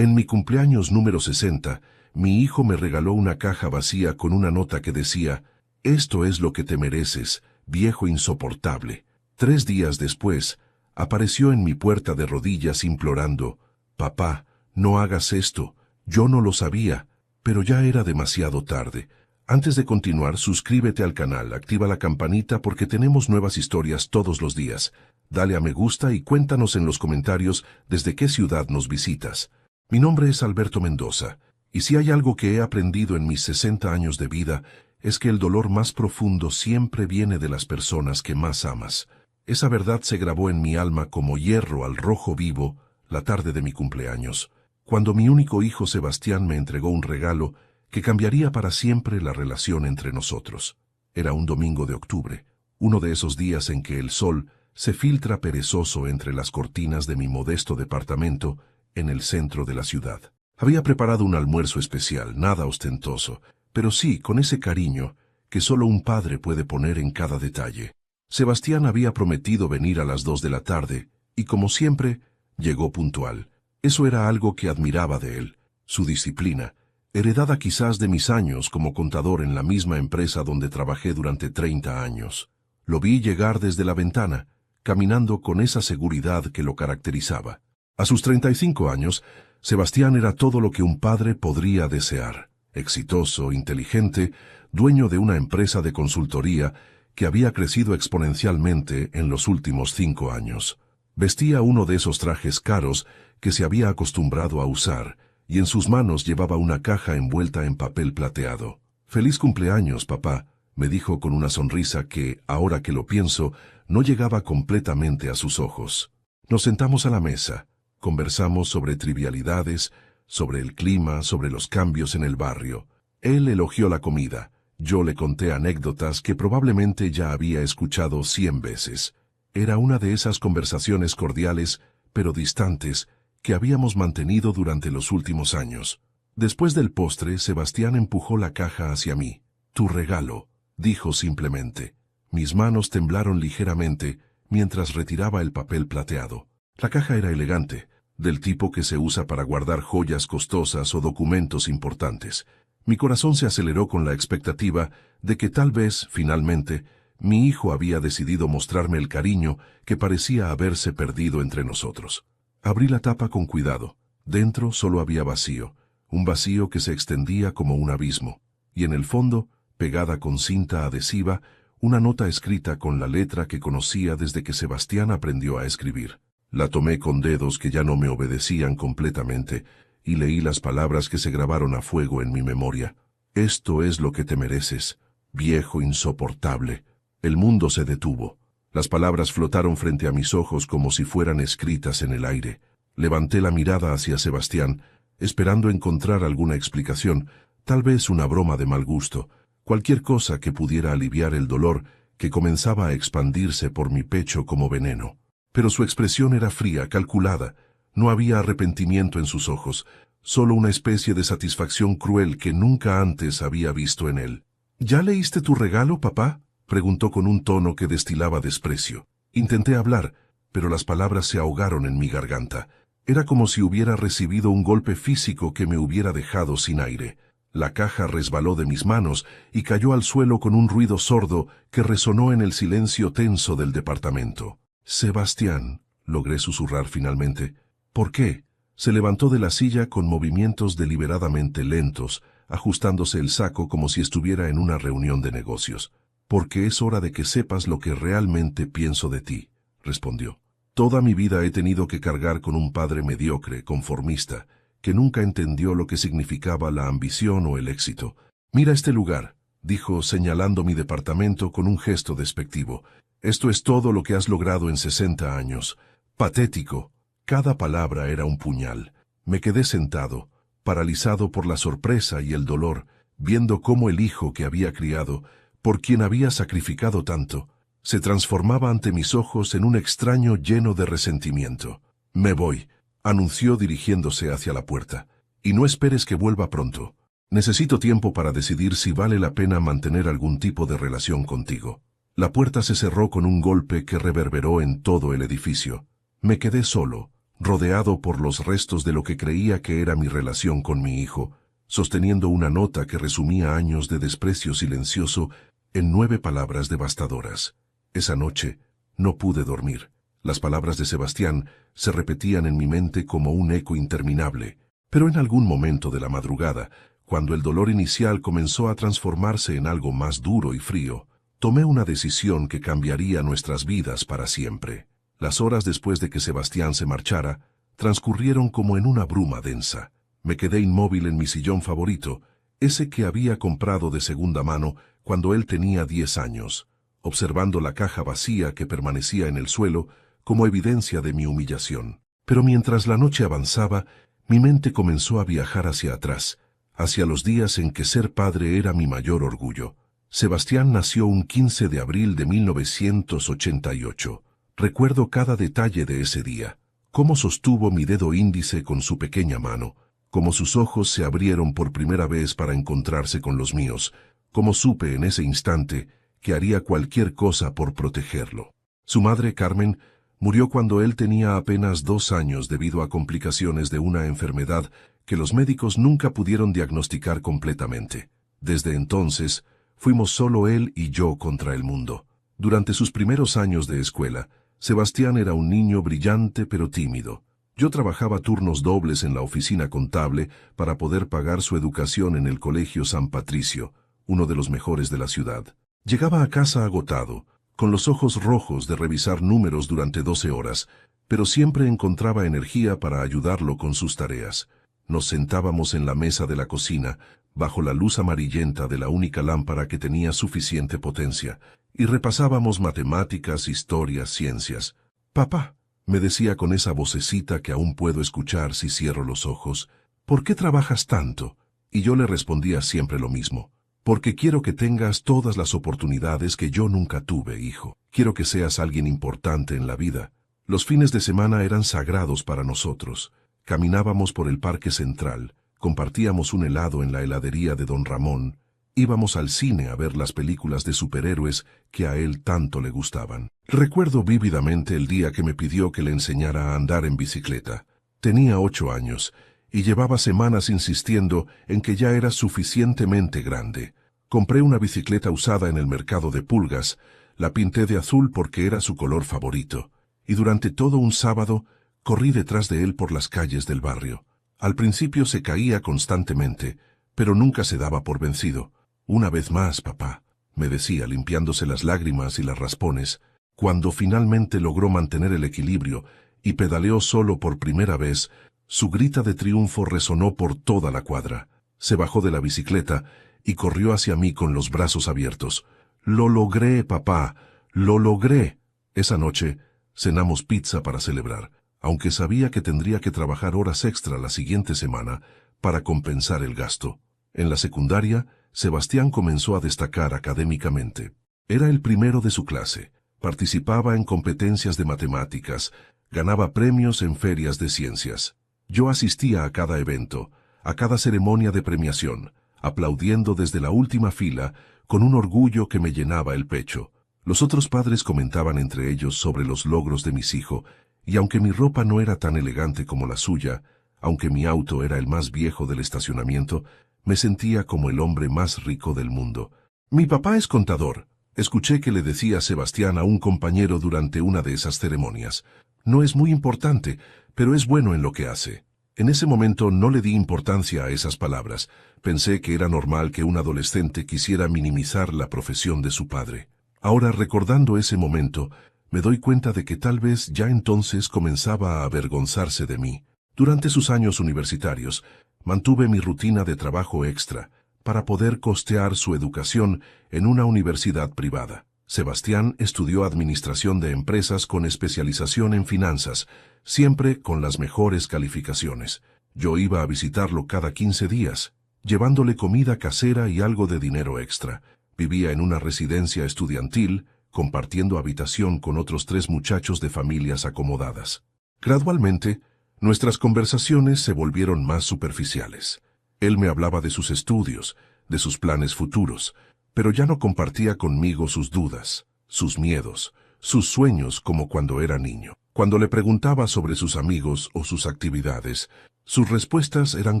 En mi cumpleaños número 60, mi hijo me regaló una caja vacía con una nota que decía: «Esto es lo que te mereces, viejo insoportable». 3 días después, apareció en mi puerta de rodillas implorando: «Papá, no hagas esto, yo no lo sabía», pero ya era demasiado tarde. Antes de continuar, suscríbete al canal, activa la campanita porque tenemos nuevas historias todos los días. Dale a me gusta y cuéntanos en los comentarios desde qué ciudad nos visitas. Mi nombre es Alberto Mendoza, y si hay algo que he aprendido en mis 60 años de vida, es que el dolor más profundo siempre viene de las personas que más amas. Esa verdad se grabó en mi alma como hierro al rojo vivo la tarde de mi cumpleaños, cuando mi único hijo Sebastián me entregó un regalo que cambiaría para siempre la relación entre nosotros. Era un domingo de octubre, uno de esos días en que el sol se filtra perezoso entre las cortinas de mi modesto departamento en el centro de la ciudad. Había preparado un almuerzo especial, nada ostentoso, pero sí con ese cariño que solo un padre puede poner en cada detalle. Sebastián había prometido venir a las 2 de la tarde, y como siempre, llegó puntual. Eso era algo que admiraba de él, su disciplina, heredada quizás de mis años como contador en la misma empresa donde trabajé durante 30 años. Lo vi llegar desde la ventana, caminando con esa seguridad que lo caracterizaba. A sus 35 años, Sebastián era todo lo que un padre podría desear: exitoso, inteligente, dueño de una empresa de consultoría que había crecido exponencialmente en los últimos 5 años. Vestía uno de esos trajes caros que se había acostumbrado a usar, y en sus manos llevaba una caja envuelta en papel plateado. «Feliz cumpleaños, papá», me dijo con una sonrisa que, ahora que lo pienso, no llegaba completamente a sus ojos. Nos sentamos a la mesa, conversamos sobre trivialidades, sobre el clima, sobre los cambios en el barrio. Él elogió la comida. Yo le conté anécdotas que probablemente ya había escuchado 100 veces. Era una de esas conversaciones cordiales, pero distantes, que habíamos mantenido durante los últimos años. Después del postre, Sebastián empujó la caja hacia mí. «Tu regalo», dijo simplemente. Mis manos temblaron ligeramente mientras retiraba el papel plateado. La caja era elegante, del tipo que se usa para guardar joyas costosas o documentos importantes. Mi corazón se aceleró con la expectativa de que tal vez, finalmente, mi hijo había decidido mostrarme el cariño que parecía haberse perdido entre nosotros. Abrí la tapa con cuidado. Dentro solo había vacío, un vacío que se extendía como un abismo, y en el fondo, pegada con cinta adhesiva, una nota escrita con la letra que conocía desde que Sebastián aprendió a escribir. La tomé con dedos que ya no me obedecían completamente, y leí las palabras que se grabaron a fuego en mi memoria. «Esto es lo que te mereces, viejo insoportable». El mundo se detuvo. Las palabras flotaron frente a mis ojos como si fueran escritas en el aire. Levanté la mirada hacia Sebastián, esperando encontrar alguna explicación, tal vez una broma de mal gusto, cualquier cosa que pudiera aliviar el dolor que comenzaba a expandirse por mi pecho como veneno. Pero su expresión era fría, calculada. No había arrepentimiento en sus ojos, solo una especie de satisfacción cruel que nunca antes había visto en él. «¿Ya leíste tu regalo, papá?», preguntó con un tono que destilaba desprecio. Intenté hablar, pero las palabras se ahogaron en mi garganta. Era como si hubiera recibido un golpe físico que me hubiera dejado sin aire. La caja resbaló de mis manos y cayó al suelo con un ruido sordo que resonó en el silencio tenso del departamento. «Sebastián», logré susurrar finalmente. «¿Por qué?». Se levantó de la silla con movimientos deliberadamente lentos, ajustándose el saco como si estuviera en una reunión de negocios. «Porque es hora de que sepas lo que realmente pienso de ti», respondió. «Toda mi vida he tenido que cargar con un padre mediocre, conformista, que nunca entendió lo que significaba la ambición o el éxito. Mira este lugar», dijo señalando mi departamento con un gesto despectivo. «Esto es todo lo que has logrado en 60 años. Patético». Cada palabra era un puñal. Me quedé sentado, paralizado por la sorpresa y el dolor, viendo cómo el hijo que había criado, por quien había sacrificado tanto, se transformaba ante mis ojos en un extraño lleno de resentimiento. «Me voy», anunció dirigiéndose hacia la puerta. «Y no esperes que vuelva pronto. Necesito tiempo para decidir si vale la pena mantener algún tipo de relación contigo». La puerta se cerró con un golpe que reverberó en todo el edificio. Me quedé solo, rodeado por los restos de lo que creía que era mi relación con mi hijo, sosteniendo una nota que resumía años de desprecio silencioso en 9 palabras devastadoras. Esa noche no pude dormir. Las palabras de Sebastián se repetían en mi mente como un eco interminable, pero en algún momento de la madrugada, cuando el dolor inicial comenzó a transformarse en algo más duro y frío, tomé una decisión que cambiaría nuestras vidas para siempre. Las horas después de que Sebastián se marchara, transcurrieron como en una bruma densa. Me quedé inmóvil en mi sillón favorito, ese que había comprado de segunda mano cuando él tenía 10 años, observando la caja vacía que permanecía en el suelo como evidencia de mi humillación. Pero mientras la noche avanzaba, mi mente comenzó a viajar hacia atrás, hacia los días en que ser padre era mi mayor orgullo. Sebastián nació un 15 de abril de 1988. Recuerdo cada detalle de ese día, cómo sostuvo mi dedo índice con su pequeña mano, cómo sus ojos se abrieron por primera vez para encontrarse con los míos, cómo supe en ese instante que haría cualquier cosa por protegerlo. Su madre, Carmen, murió cuando él tenía apenas 2 años debido a complicaciones de una enfermedad que los médicos nunca pudieron diagnosticar completamente. Desde entonces, fuimos solo él y yo contra el mundo. Durante sus primeros años de escuela, Sebastián era un niño brillante pero tímido. Yo trabajaba turnos dobles en la oficina contable para poder pagar su educación en el Colegio San Patricio, uno de los mejores de la ciudad. Llegaba a casa agotado, con los ojos rojos de revisar números durante 12 horas, pero siempre encontraba energía para ayudarlo con sus tareas. Nos sentábamos en la mesa de la cocina, bajo la luz amarillenta de la única lámpara que tenía suficiente potencia, y repasábamos matemáticas, historias, ciencias. «Papá», me decía con esa vocecita que aún puedo escuchar si cierro los ojos, «¿por qué trabajas tanto?» Y yo le respondía siempre lo mismo. «Porque quiero que tengas todas las oportunidades que yo nunca tuve, hijo. Quiero que seas alguien importante en la vida». Los fines de semana eran sagrados para nosotros. Caminábamos por el Parque Central, compartíamos un helado en la heladería de Don Ramón, íbamos al cine a ver las películas de superhéroes que a él tanto le gustaban. Recuerdo vívidamente el día que me pidió que le enseñara a andar en bicicleta. Tenía 8 años, y llevaba semanas insistiendo en que ya era suficientemente grande. Compré una bicicleta usada en el mercado de pulgas, la pinté de azul porque era su color favorito, y durante todo un sábado corrí detrás de él por las calles del barrio. Al principio se caía constantemente, pero nunca se daba por vencido. «Una vez más, papá», me decía limpiándose las lágrimas y las raspones, cuando finalmente logró mantener el equilibrio y pedaleó solo por primera vez. Su grita de triunfo resonó por toda la cuadra. Se bajó de la bicicleta y corrió hacia mí con los brazos abiertos. «Lo logré, papá, lo logré». Esa noche cenamos pizza para celebrar, aunque sabía que tendría que trabajar horas extra la siguiente semana para compensar el gasto. En la secundaria, Sebastián comenzó a destacar académicamente. Era el primero de su clase, participaba en competencias de matemáticas, ganaba premios en ferias de ciencias. Yo asistía a cada evento, a cada ceremonia de premiación, aplaudiendo desde la última fila con un orgullo que me llenaba el pecho. Los otros padres comentaban entre ellos sobre los logros de mis hijos, y aunque mi ropa no era tan elegante como la suya, aunque mi auto era el más viejo del estacionamiento, me sentía como el hombre más rico del mundo. «Mi papá es contador», escuché que le decía Sebastián a un compañero durante una de esas ceremonias. «No es muy importante, pero es bueno en lo que hace». En ese momento no le di importancia a esas palabras. Pensé que era normal que un adolescente quisiera minimizar la profesión de su padre. Ahora, recordando ese momento, me doy cuenta de que tal vez ya entonces comenzaba a avergonzarse de mí. Durante sus años universitarios, mantuve mi rutina de trabajo extra para poder costear su educación en una universidad privada. Sebastián estudió administración de empresas con especialización en finanzas, siempre con las mejores calificaciones. Yo iba a visitarlo cada 15 días, llevándole comida casera y algo de dinero extra. Vivía en una residencia estudiantil, compartiendo habitación con otros 3 muchachos de familias acomodadas. Gradualmente, nuestras conversaciones se volvieron más superficiales. Él me hablaba de sus estudios, de sus planes futuros, pero ya no compartía conmigo sus dudas, sus miedos, sus sueños como cuando era niño. Cuando le preguntaba sobre sus amigos o sus actividades, sus respuestas eran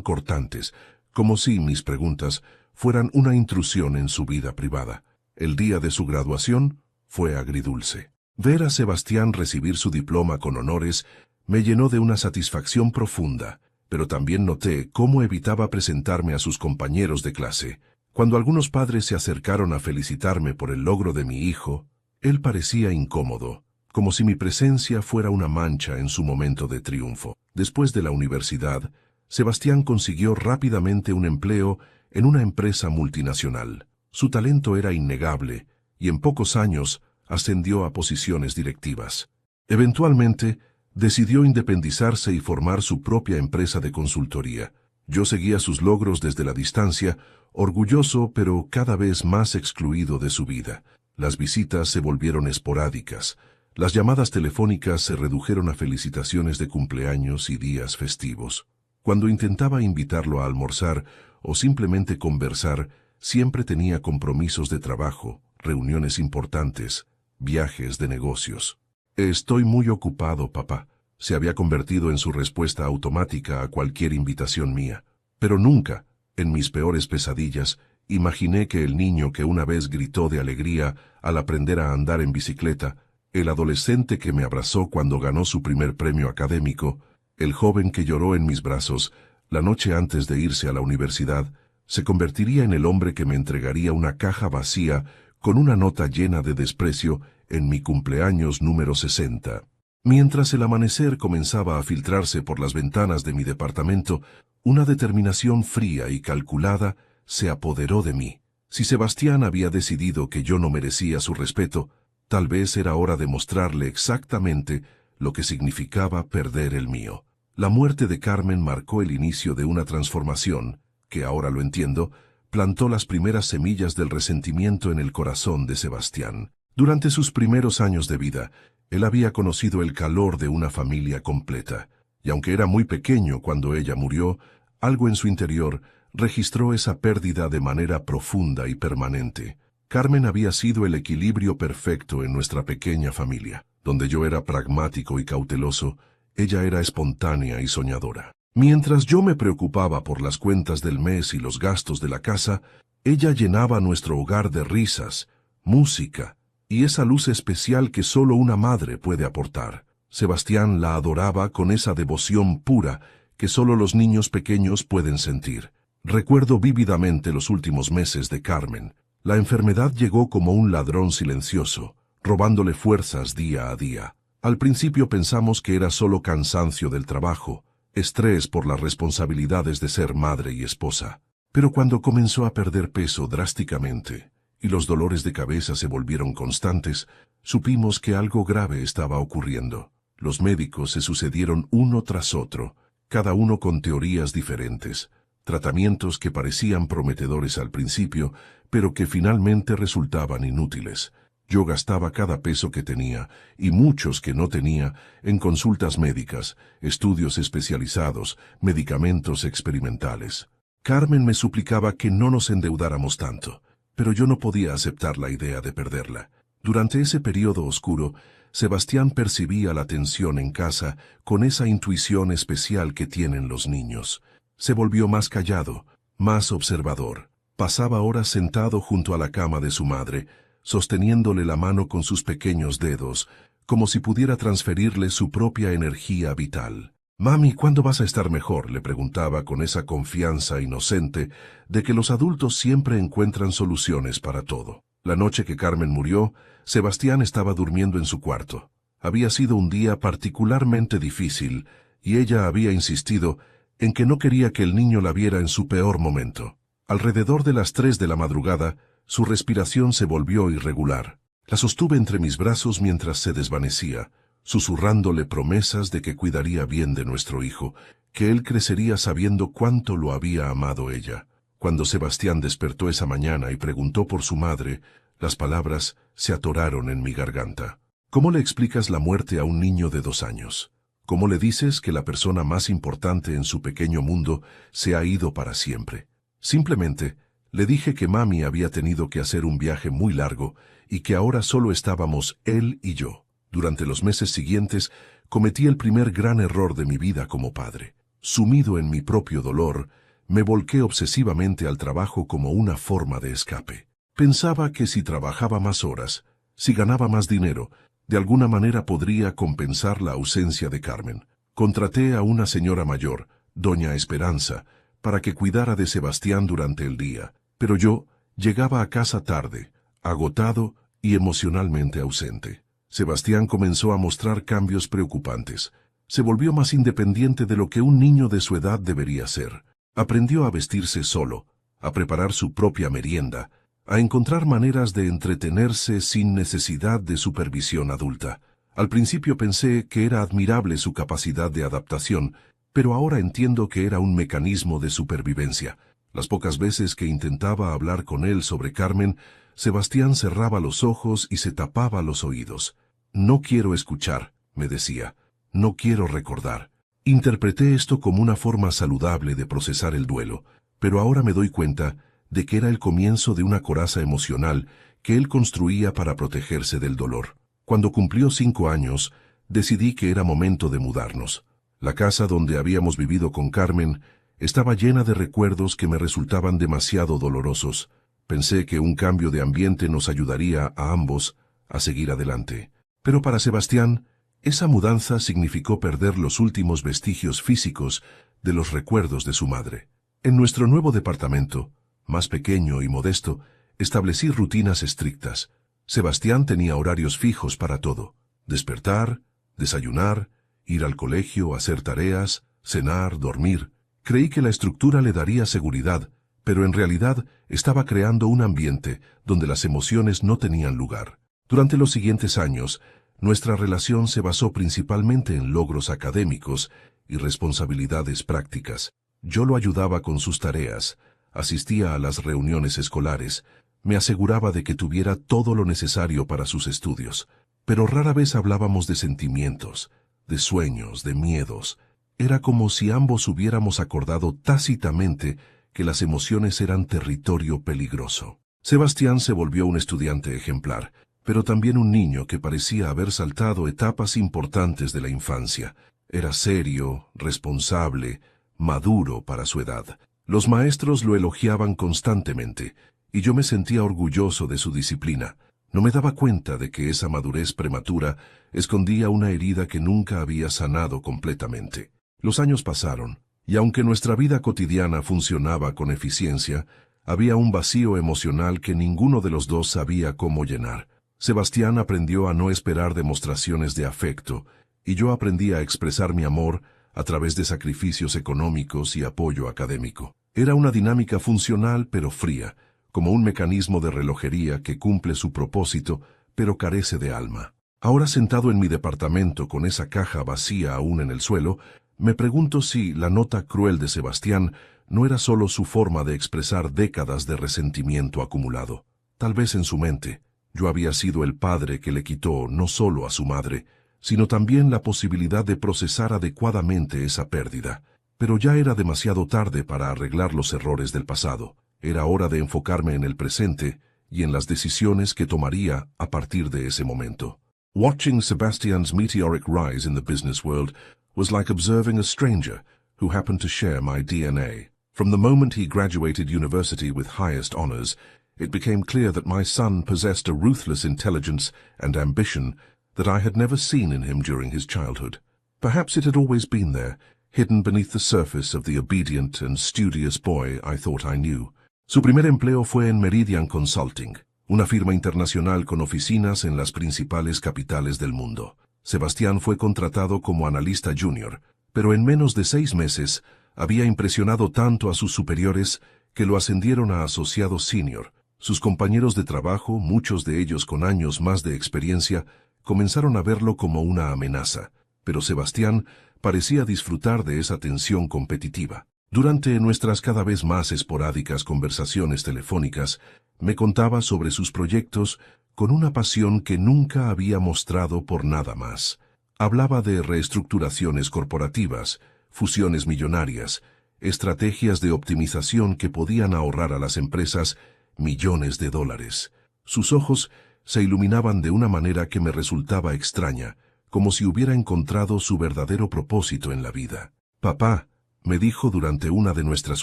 cortantes, como si mis preguntas fueran una intrusión en su vida privada. El día de su graduación fue agridulce. Ver a Sebastián recibir su diploma con honores me llenó de una satisfacción profunda, pero también noté cómo evitaba presentarme a sus compañeros de clase. Cuando algunos padres se acercaron a felicitarme por el logro de mi hijo, él parecía incómodo, como si mi presencia fuera una mancha en su momento de triunfo. Después de la universidad, Sebastián consiguió rápidamente un empleo en una empresa multinacional. Su talento era innegable y en pocos años ascendió a posiciones directivas. Eventualmente, decidió independizarse y formar su propia empresa de consultoría. Yo seguía sus logros desde la distancia, orgulloso pero cada vez más excluido de su vida. Las visitas se volvieron esporádicas. Las llamadas telefónicas se redujeron a felicitaciones de cumpleaños y días festivos. Cuando intentaba invitarlo a almorzar o simplemente conversar, siempre tenía compromisos de trabajo, reuniones importantes, viajes de negocios. Estoy muy ocupado, papá. Se había convertido en su respuesta automática a cualquier invitación mía. Pero nunca, en mis peores pesadillas, imaginé que el niño que una vez gritó de alegría al aprender a andar en bicicleta, el adolescente que me abrazó cuando ganó su primer premio académico, el joven que lloró en mis brazos la noche antes de irse a la universidad, se convertiría en el hombre que me entregaría una caja vacía con una nota llena de desprecio en mi cumpleaños número 60. Mientras el amanecer comenzaba a filtrarse por las ventanas de mi departamento, una determinación fría y calculada se apoderó de mí. Si Sebastián había decidido que yo no merecía su respeto, tal vez era hora de mostrarle exactamente lo que significaba perder el mío. La muerte de Carmen marcó el inicio de una transformación, que ahora lo entiendo, plantó las primeras semillas del resentimiento en el corazón de Sebastián. Durante sus primeros años de vida, él había conocido el calor de una familia completa, y aunque era muy pequeño cuando ella murió, algo en su interior registró esa pérdida de manera profunda y permanente. Carmen había sido el equilibrio perfecto en nuestra pequeña familia. Donde yo era pragmático y cauteloso, ella era espontánea y soñadora. Mientras yo me preocupaba por las cuentas del mes y los gastos de la casa, ella llenaba nuestro hogar de risas, música y esa luz especial que solo una madre puede aportar. Sebastián la adoraba con esa devoción pura que solo los niños pequeños pueden sentir. Recuerdo vívidamente los últimos meses de Carmen. La enfermedad llegó como un ladrón silencioso, robándole fuerzas día a día. Al principio pensamos que era solo cansancio del trabajo, estrés por las responsabilidades de ser madre y esposa. Pero cuando comenzó a perder peso drásticamente y los dolores de cabeza se volvieron constantes, supimos que algo grave estaba ocurriendo. Los médicos se sucedieron uno tras otro, cada uno con teorías diferentes, tratamientos que parecían prometedores al principio, pero que finalmente resultaban inútiles. Yo gastaba cada peso que tenía, y muchos que no tenía, en consultas médicas, estudios especializados, medicamentos experimentales. Carmen me suplicaba que no nos endeudáramos tanto, pero yo no podía aceptar la idea de perderla. Durante ese periodo oscuro, Sebastián percibía la tensión en casa con esa intuición especial que tienen los niños. Se volvió más callado, más observador. Pasaba horas sentado junto a la cama de su madre, sosteniéndole la mano con sus pequeños dedos, como si pudiera transferirle su propia energía vital. «Mami, ¿cuándo vas a estar mejor?», le preguntaba con esa confianza inocente de que los adultos siempre encuentran soluciones para todo. La noche que Carmen murió, Sebastián estaba durmiendo en su cuarto. Había sido un día particularmente difícil, y ella había insistido en que no quería que el niño la viera en su peor momento. Alrededor de las 3 de la madrugada, su respiración se volvió irregular. La sostuve entre mis brazos mientras se desvanecía, susurrándole promesas de que cuidaría bien de nuestro hijo, que él crecería sabiendo cuánto lo había amado ella. Cuando Sebastián despertó esa mañana y preguntó por su madre, las palabras se atoraron en mi garganta. ¿Cómo le explicas la muerte a un niño de 2 años? ¿Cómo le dices que la persona más importante en su pequeño mundo se ha ido para siempre? Simplemente le dije que mami había tenido que hacer un viaje muy largo y que ahora solo estábamos él y yo. Durante los meses siguientes, cometí el primer gran error de mi vida como padre. Sumido en mi propio dolor, me volqué obsesivamente al trabajo como una forma de escape. Pensaba que si trabajaba más horas, si ganaba más dinero, de alguna manera podría compensar la ausencia de Carmen. Contraté a una señora mayor, doña Esperanza, para que cuidara de Sebastián durante el día, pero yo llegaba a casa tarde, agotado y emocionalmente ausente. Sebastián comenzó a mostrar cambios preocupantes. Se volvió más independiente de lo que un niño de su edad debería ser. Aprendió a vestirse solo, a preparar su propia merienda, a encontrar maneras de entretenerse sin necesidad de supervisión adulta. Al principio pensé que era admirable su capacidad de adaptación, pero ahora entiendo que era un mecanismo de supervivencia. Las pocas veces que intentaba hablar con él sobre Carmen, Sebastián cerraba los ojos y se tapaba los oídos. No quiero escuchar, me decía. No quiero recordar. Interpreté esto como una forma saludable de procesar el duelo, pero ahora me doy cuenta de que era el comienzo de una coraza emocional que él construía para protegerse del dolor. Cuando cumplió 5 años, decidí que era momento de mudarnos. La casa donde habíamos vivido con Carmen estaba llena de recuerdos que me resultaban demasiado dolorosos. Pensé que un cambio de ambiente nos ayudaría a ambos a seguir adelante. Pero para Sebastián, esa mudanza significó perder los últimos vestigios físicos de los recuerdos de su madre. En nuestro nuevo departamento, más pequeño y modesto, establecí rutinas estrictas. Sebastián tenía horarios fijos para todo: despertar, desayunar, ir al colegio, hacer tareas, cenar, dormir. Creí que la estructura le daría seguridad, pero en realidad estaba creando un ambiente donde las emociones no tenían lugar. Durante los siguientes años, nuestra relación se basó principalmente en logros académicos y responsabilidades prácticas. Yo lo ayudaba con sus tareas, asistía a las reuniones escolares, me aseguraba de que tuviera todo lo necesario para sus estudios, pero rara vez hablábamos de sentimientos, de sueños, de miedos. Era como si ambos hubiéramos acordado tácitamente que las emociones eran territorio peligroso. Sebastián se volvió un estudiante ejemplar, pero también un niño que parecía haber saltado etapas importantes de la infancia. Era serio, responsable, maduro para su edad. Los maestros lo elogiaban constantemente, y yo me sentía orgulloso de su disciplina. No me daba cuenta de que esa madurez prematura escondía una herida que nunca había sanado completamente. Los años pasaron, y aunque nuestra vida cotidiana funcionaba con eficiencia, había un vacío emocional que ninguno de los dos sabía cómo llenar. Sebastián aprendió a no esperar demostraciones de afecto, y yo aprendí a expresar mi amor a través de sacrificios económicos y apoyo académico. Era una dinámica funcional pero fría, como un mecanismo de relojería que cumple su propósito, pero carece de alma. Ahora sentado en mi departamento con esa caja vacía aún en el suelo, me pregunto si la nota cruel de Sebastián no era solo su forma de expresar décadas de resentimiento acumulado. Tal vez en su mente, yo había sido el padre que le quitó no solo a su madre, sino también la posibilidad de procesar adecuadamente esa pérdida. Pero ya era demasiado tarde para arreglar los errores del pasado. Era hora de enfocarme en el presente y en las decisiones que tomaría a partir de ese momento. Watching Sebastian's meteoric rise in the business world was like observing a stranger who happened to share my DNA. From the moment he graduated university with highest honors, it became clear that my son possessed a ruthless intelligence and ambition that I had never seen in him during his childhood. Perhaps it had always been there, hidden beneath the surface of the obedient and studious boy I thought I knew. Su primer empleo fue en Meridian Consulting, una firma internacional con oficinas en las principales capitales del mundo. Sebastián fue contratado como analista junior, pero en menos de 6 meses había impresionado tanto a sus superiores que lo ascendieron a asociado senior. Sus compañeros de trabajo, muchos de ellos con años más de experiencia, comenzaron a verlo como una amenaza, pero Sebastián parecía disfrutar de esa tensión competitiva. Durante nuestras cada vez más esporádicas conversaciones telefónicas, me contaba sobre sus proyectos con una pasión que nunca había mostrado por nada más. Hablaba de reestructuraciones corporativas, fusiones millonarias, estrategias de optimización que podían ahorrar a las empresas millones de dólares. Sus ojos se iluminaban de una manera que me resultaba extraña, como si hubiera encontrado su verdadero propósito en la vida. «Papá», me dijo durante una de nuestras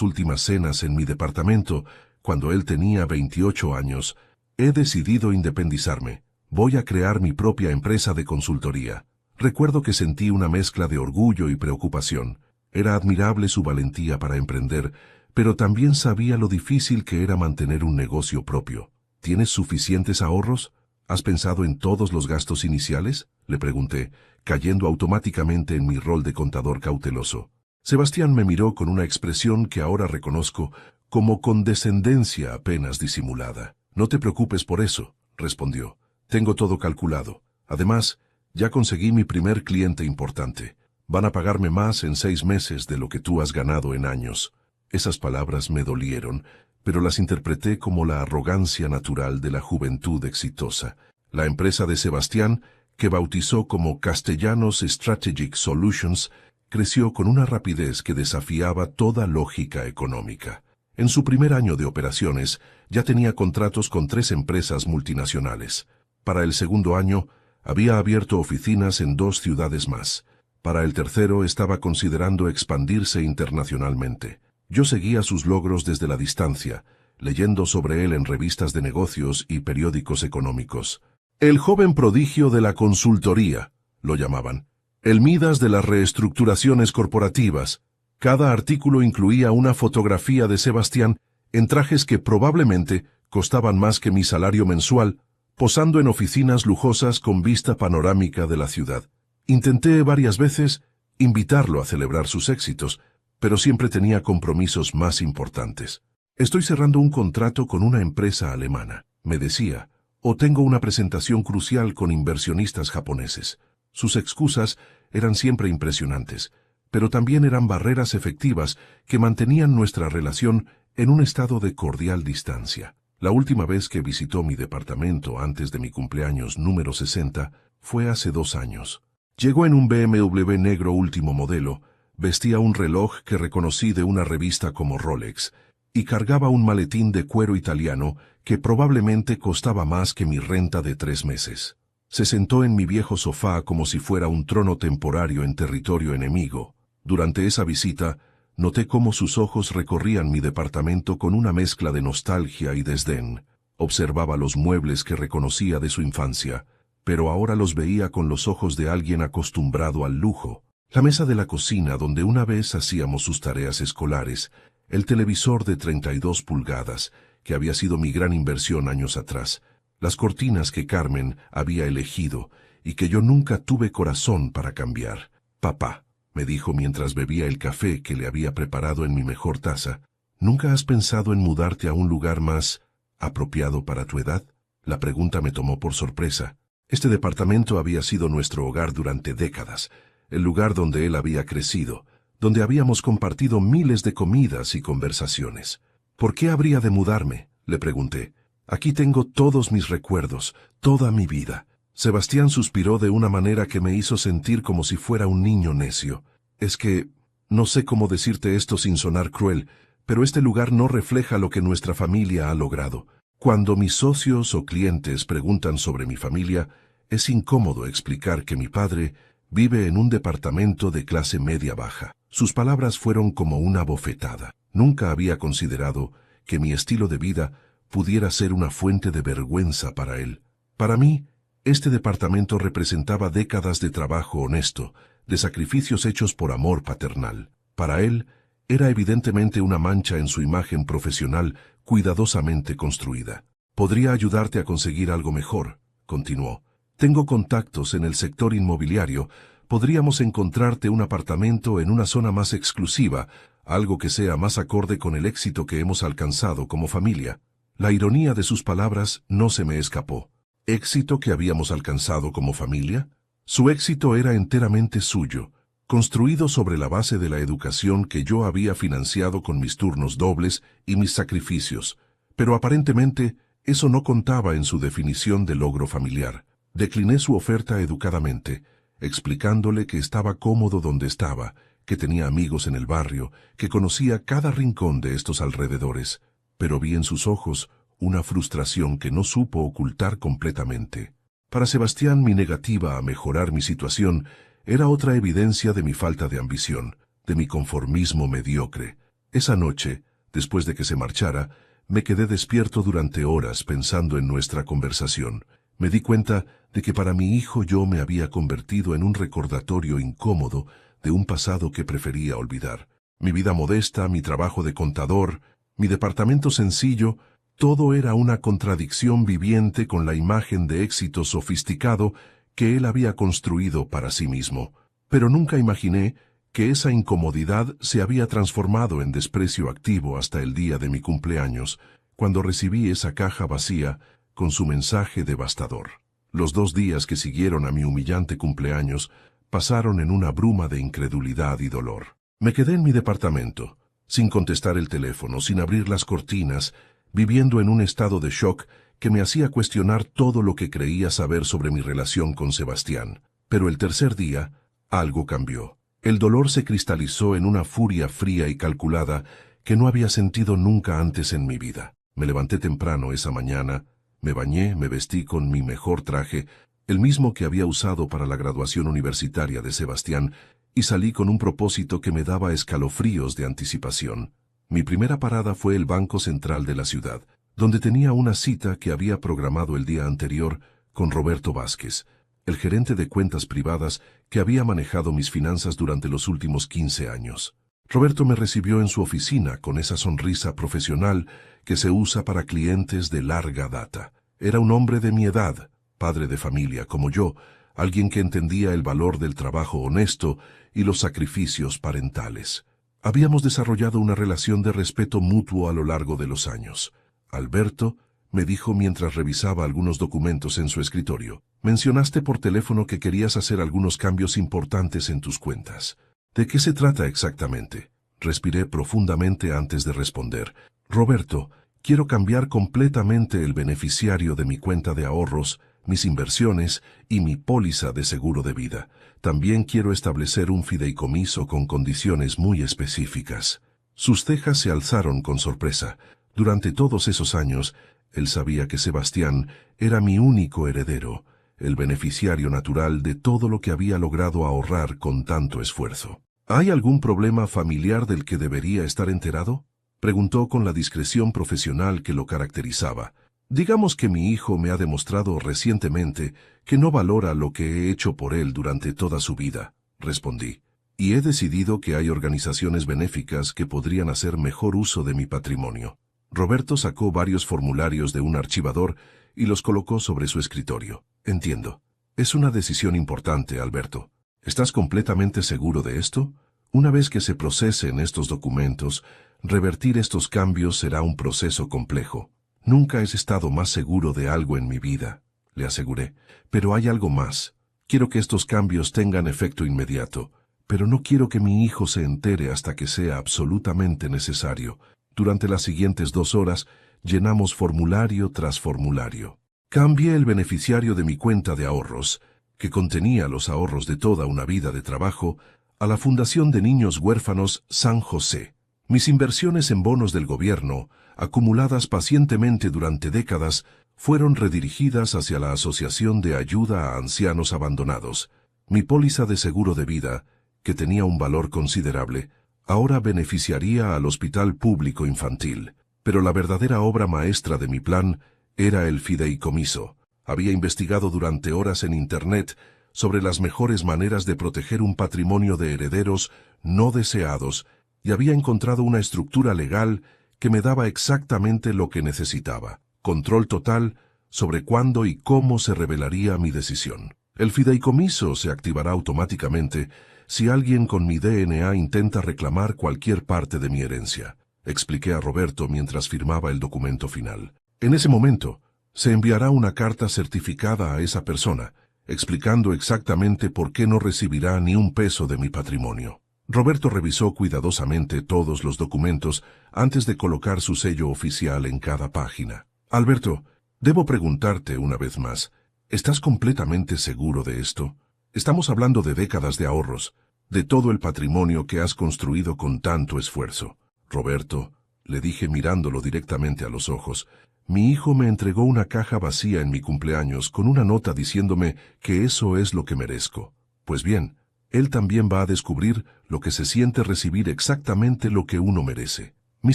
últimas cenas en mi departamento, cuando él tenía 28 años, «he decidido independizarme. Voy a crear mi propia empresa de consultoría». Recuerdo que sentí una mezcla de orgullo y preocupación. Era admirable su valentía para emprender, pero también sabía lo difícil que era mantener un negocio propio. «¿Tienes suficientes ahorros? ¿Has pensado en todos los gastos iniciales?», le pregunté, cayendo automáticamente en mi rol de contador cauteloso. Sebastián me miró con una expresión que ahora reconozco como condescendencia apenas disimulada. «No te preocupes por eso», respondió. «Tengo todo calculado. Además, ya conseguí mi primer cliente importante. Van a pagarme más en 6 meses de lo que tú has ganado en años». Esas palabras me dolieron, pero las interpreté como la arrogancia natural de la juventud exitosa. La empresa de Sebastián, que bautizó como Castellanos Strategic Solutions, creció con una rapidez que desafiaba toda lógica económica. En su primer año de operaciones, ya tenía contratos con 3 empresas multinacionales. Para el segundo año, había abierto oficinas en 2 ciudades más. Para el tercero, estaba considerando expandirse internacionalmente. Yo seguía sus logros desde la distancia, leyendo sobre él en revistas de negocios y periódicos económicos. «El joven prodigio de la consultoría», lo llamaban. «El Midas de las reestructuraciones corporativas». Cada artículo incluía una fotografía de Sebastián en trajes que probablemente costaban más que mi salario mensual, posando en oficinas lujosas con vista panorámica de la ciudad. Intenté varias veces invitarlo a celebrar sus éxitos, pero siempre tenía compromisos más importantes. «Estoy cerrando un contrato con una empresa alemana», me decía, «o tengo una presentación crucial con inversionistas japoneses». Sus excusas eran siempre impresionantes, pero también eran barreras efectivas que mantenían nuestra relación en un estado de cordial distancia. La última vez que visitó mi departamento antes de mi cumpleaños número 60 fue hace 2 años. Llegó en un BMW negro último modelo, vestía un reloj que reconocí de una revista como Rolex, y cargaba un maletín de cuero italiano que probablemente costaba más que mi renta de 3 meses. Se sentó en mi viejo sofá como si fuera un trono temporario en territorio enemigo. Durante esa visita, noté cómo sus ojos recorrían mi departamento con una mezcla de nostalgia y desdén. Observaba los muebles que reconocía de su infancia, pero ahora los veía con los ojos de alguien acostumbrado al lujo. La mesa de la cocina donde una vez hacíamos sus tareas escolares, el televisor de 32 pulgadas, que había sido mi gran inversión años atrás, las cortinas que Carmen había elegido y que yo nunca tuve corazón para cambiar. «Papá», me dijo mientras bebía el café que le había preparado en mi mejor taza, «¿nunca has pensado en mudarte a un lugar más apropiado para tu edad?» La pregunta me tomó por sorpresa. Este departamento había sido nuestro hogar durante décadas, el lugar donde él había crecido, donde habíamos compartido miles de comidas y conversaciones. «¿Por qué habría de mudarme?», le pregunté. «Aquí tengo todos mis recuerdos, toda mi vida». Sebastián suspiró de una manera que me hizo sentir como si fuera un niño necio. «Es que, no sé cómo decirte esto sin sonar cruel, pero este lugar no refleja lo que nuestra familia ha logrado. Cuando mis socios o clientes preguntan sobre mi familia, es incómodo explicar que mi padre vive en un departamento de clase media-baja». Sus palabras fueron como una bofetada. Nunca había considerado que mi estilo de vida pudiera ser una fuente de vergüenza para él. Para mí, este departamento representaba décadas de trabajo honesto, de sacrificios hechos por amor paternal. Para él, era evidentemente una mancha en su imagen profesional cuidadosamente construida. «Podría ayudarte a conseguir algo mejor», continuó. «Tengo contactos en el sector inmobiliario. Podríamos encontrarte un apartamento en una zona más exclusiva, algo que sea más acorde con el éxito que hemos alcanzado como familia». La ironía de sus palabras no se me escapó. ¿Éxito que habíamos alcanzado como familia? Su éxito era enteramente suyo, construido sobre la base de la educación que yo había financiado con mis turnos dobles y mis sacrificios, pero aparentemente eso no contaba en su definición de logro familiar. Decliné su oferta educadamente, explicándole que estaba cómodo donde estaba, que tenía amigos en el barrio, que conocía cada rincón de estos alrededores, pero vi en sus ojos una frustración que no supo ocultar completamente. Para Sebastián, mi negativa a mejorar mi situación era otra evidencia de mi falta de ambición, de mi conformismo mediocre. Esa noche, después de que se marchara, me quedé despierto durante horas pensando en nuestra conversación. Me di cuenta de que para mi hijo yo me había convertido en un recordatorio incómodo de un pasado que prefería olvidar. Mi vida modesta, mi trabajo de contador, mi departamento sencillo, todo era una contradicción viviente con la imagen de éxito sofisticado que él había construido para sí mismo. Pero nunca imaginé que esa incomodidad se había transformado en desprecio activo hasta el día de mi cumpleaños, cuando recibí esa caja vacía con su mensaje devastador. Los 2 días que siguieron a mi humillante cumpleaños pasaron en una bruma de incredulidad y dolor. Me quedé en mi departamento, sin contestar el teléfono, sin abrir las cortinas, viviendo en un estado de shock que me hacía cuestionar todo lo que creía saber sobre mi relación con Sebastián. Pero el tercer día, algo cambió. El dolor se cristalizó en una furia fría y calculada que no había sentido nunca antes en mi vida. Me levanté temprano esa mañana, me bañé, me vestí con mi mejor traje, el mismo que había usado para la graduación universitaria de Sebastián, y salí con un propósito que me daba escalofríos de anticipación. Mi primera parada fue el Banco Central de la ciudad, donde tenía una cita que había programado el día anterior con Roberto Vázquez, el gerente de cuentas privadas que había manejado mis finanzas durante los últimos 15 años. Roberto me recibió en su oficina con esa sonrisa profesional que se usa para clientes de larga data. Era un hombre de mi edad, padre de familia como yo, alguien que entendía el valor del trabajo honesto y los sacrificios parentales. Habíamos desarrollado una relación de respeto mutuo a lo largo de los años. Alberto, me dijo mientras revisaba algunos documentos en su escritorio, mencionaste por teléfono que querías hacer algunos cambios importantes en tus cuentas. ¿De qué se trata exactamente? Respiré profundamente antes de responder. Roberto, quiero cambiar completamente el beneficiario de mi cuenta de ahorros, mis inversiones y mi póliza de seguro de vida. También quiero establecer un fideicomiso con condiciones muy específicas. Sus cejas se alzaron con sorpresa. Durante todos esos años, él sabía que Sebastián era mi único heredero, el beneficiario natural de todo lo que había logrado ahorrar con tanto esfuerzo. ¿Hay algún problema familiar del que debería estar enterado? Preguntó con la discreción profesional que lo caracterizaba. Digamos que mi hijo me ha demostrado recientemente que no valora lo que he hecho por él durante toda su vida, respondí. Y he decidido que hay organizaciones benéficas que podrían hacer mejor uso de mi patrimonio. Roberto sacó varios formularios de un archivador y los colocó sobre su escritorio. Entiendo. Es una decisión importante, Alberto. ¿Estás completamente seguro de esto? Una vez que se procesen estos documentos, revertir estos cambios será un proceso complejo. Nunca he estado más seguro de algo en mi vida, le aseguré. Pero hay algo más. Quiero que estos cambios tengan efecto inmediato, pero no quiero que mi hijo se entere hasta que sea absolutamente necesario. Durante las siguientes 2 horas, llenamos formulario tras formulario. Cambié el beneficiario de mi cuenta de ahorros, que contenía los ahorros de toda una vida de trabajo, a la Fundación de Niños Huérfanos San José. Mis inversiones en bonos del gobierno, acumuladas pacientemente durante décadas, fueron redirigidas hacia la Asociación de Ayuda a Ancianos Abandonados. Mi póliza de seguro de vida, que tenía un valor considerable, ahora beneficiaría al Hospital Público Infantil. Pero la verdadera obra maestra de mi plan era el fideicomiso. Había investigado durante horas en Internet sobre las mejores maneras de proteger un patrimonio de herederos no deseados y había encontrado una estructura legal que me daba exactamente lo que necesitaba: control total sobre cuándo y cómo se revelaría mi decisión. El fideicomiso se activará automáticamente si alguien con mi DNA intenta reclamar cualquier parte de mi herencia, expliqué a Roberto mientras firmaba el documento final. En ese momento, se enviará una carta certificada a esa persona, explicando exactamente por qué no recibirá ni un peso de mi patrimonio. Roberto revisó cuidadosamente todos los documentos antes de colocar su sello oficial en cada página. Alberto, debo preguntarte una vez más, ¿estás completamente seguro de esto? Estamos hablando de décadas de ahorros, de todo el patrimonio que has construido con tanto esfuerzo. Roberto, le dije mirándolo directamente a los ojos, Mi hijo me entregó una caja vacía en mi cumpleaños con una nota diciéndome que eso es lo que merezco. Pues bien, él también va a descubrir lo que se siente recibir exactamente lo que uno merece. Mi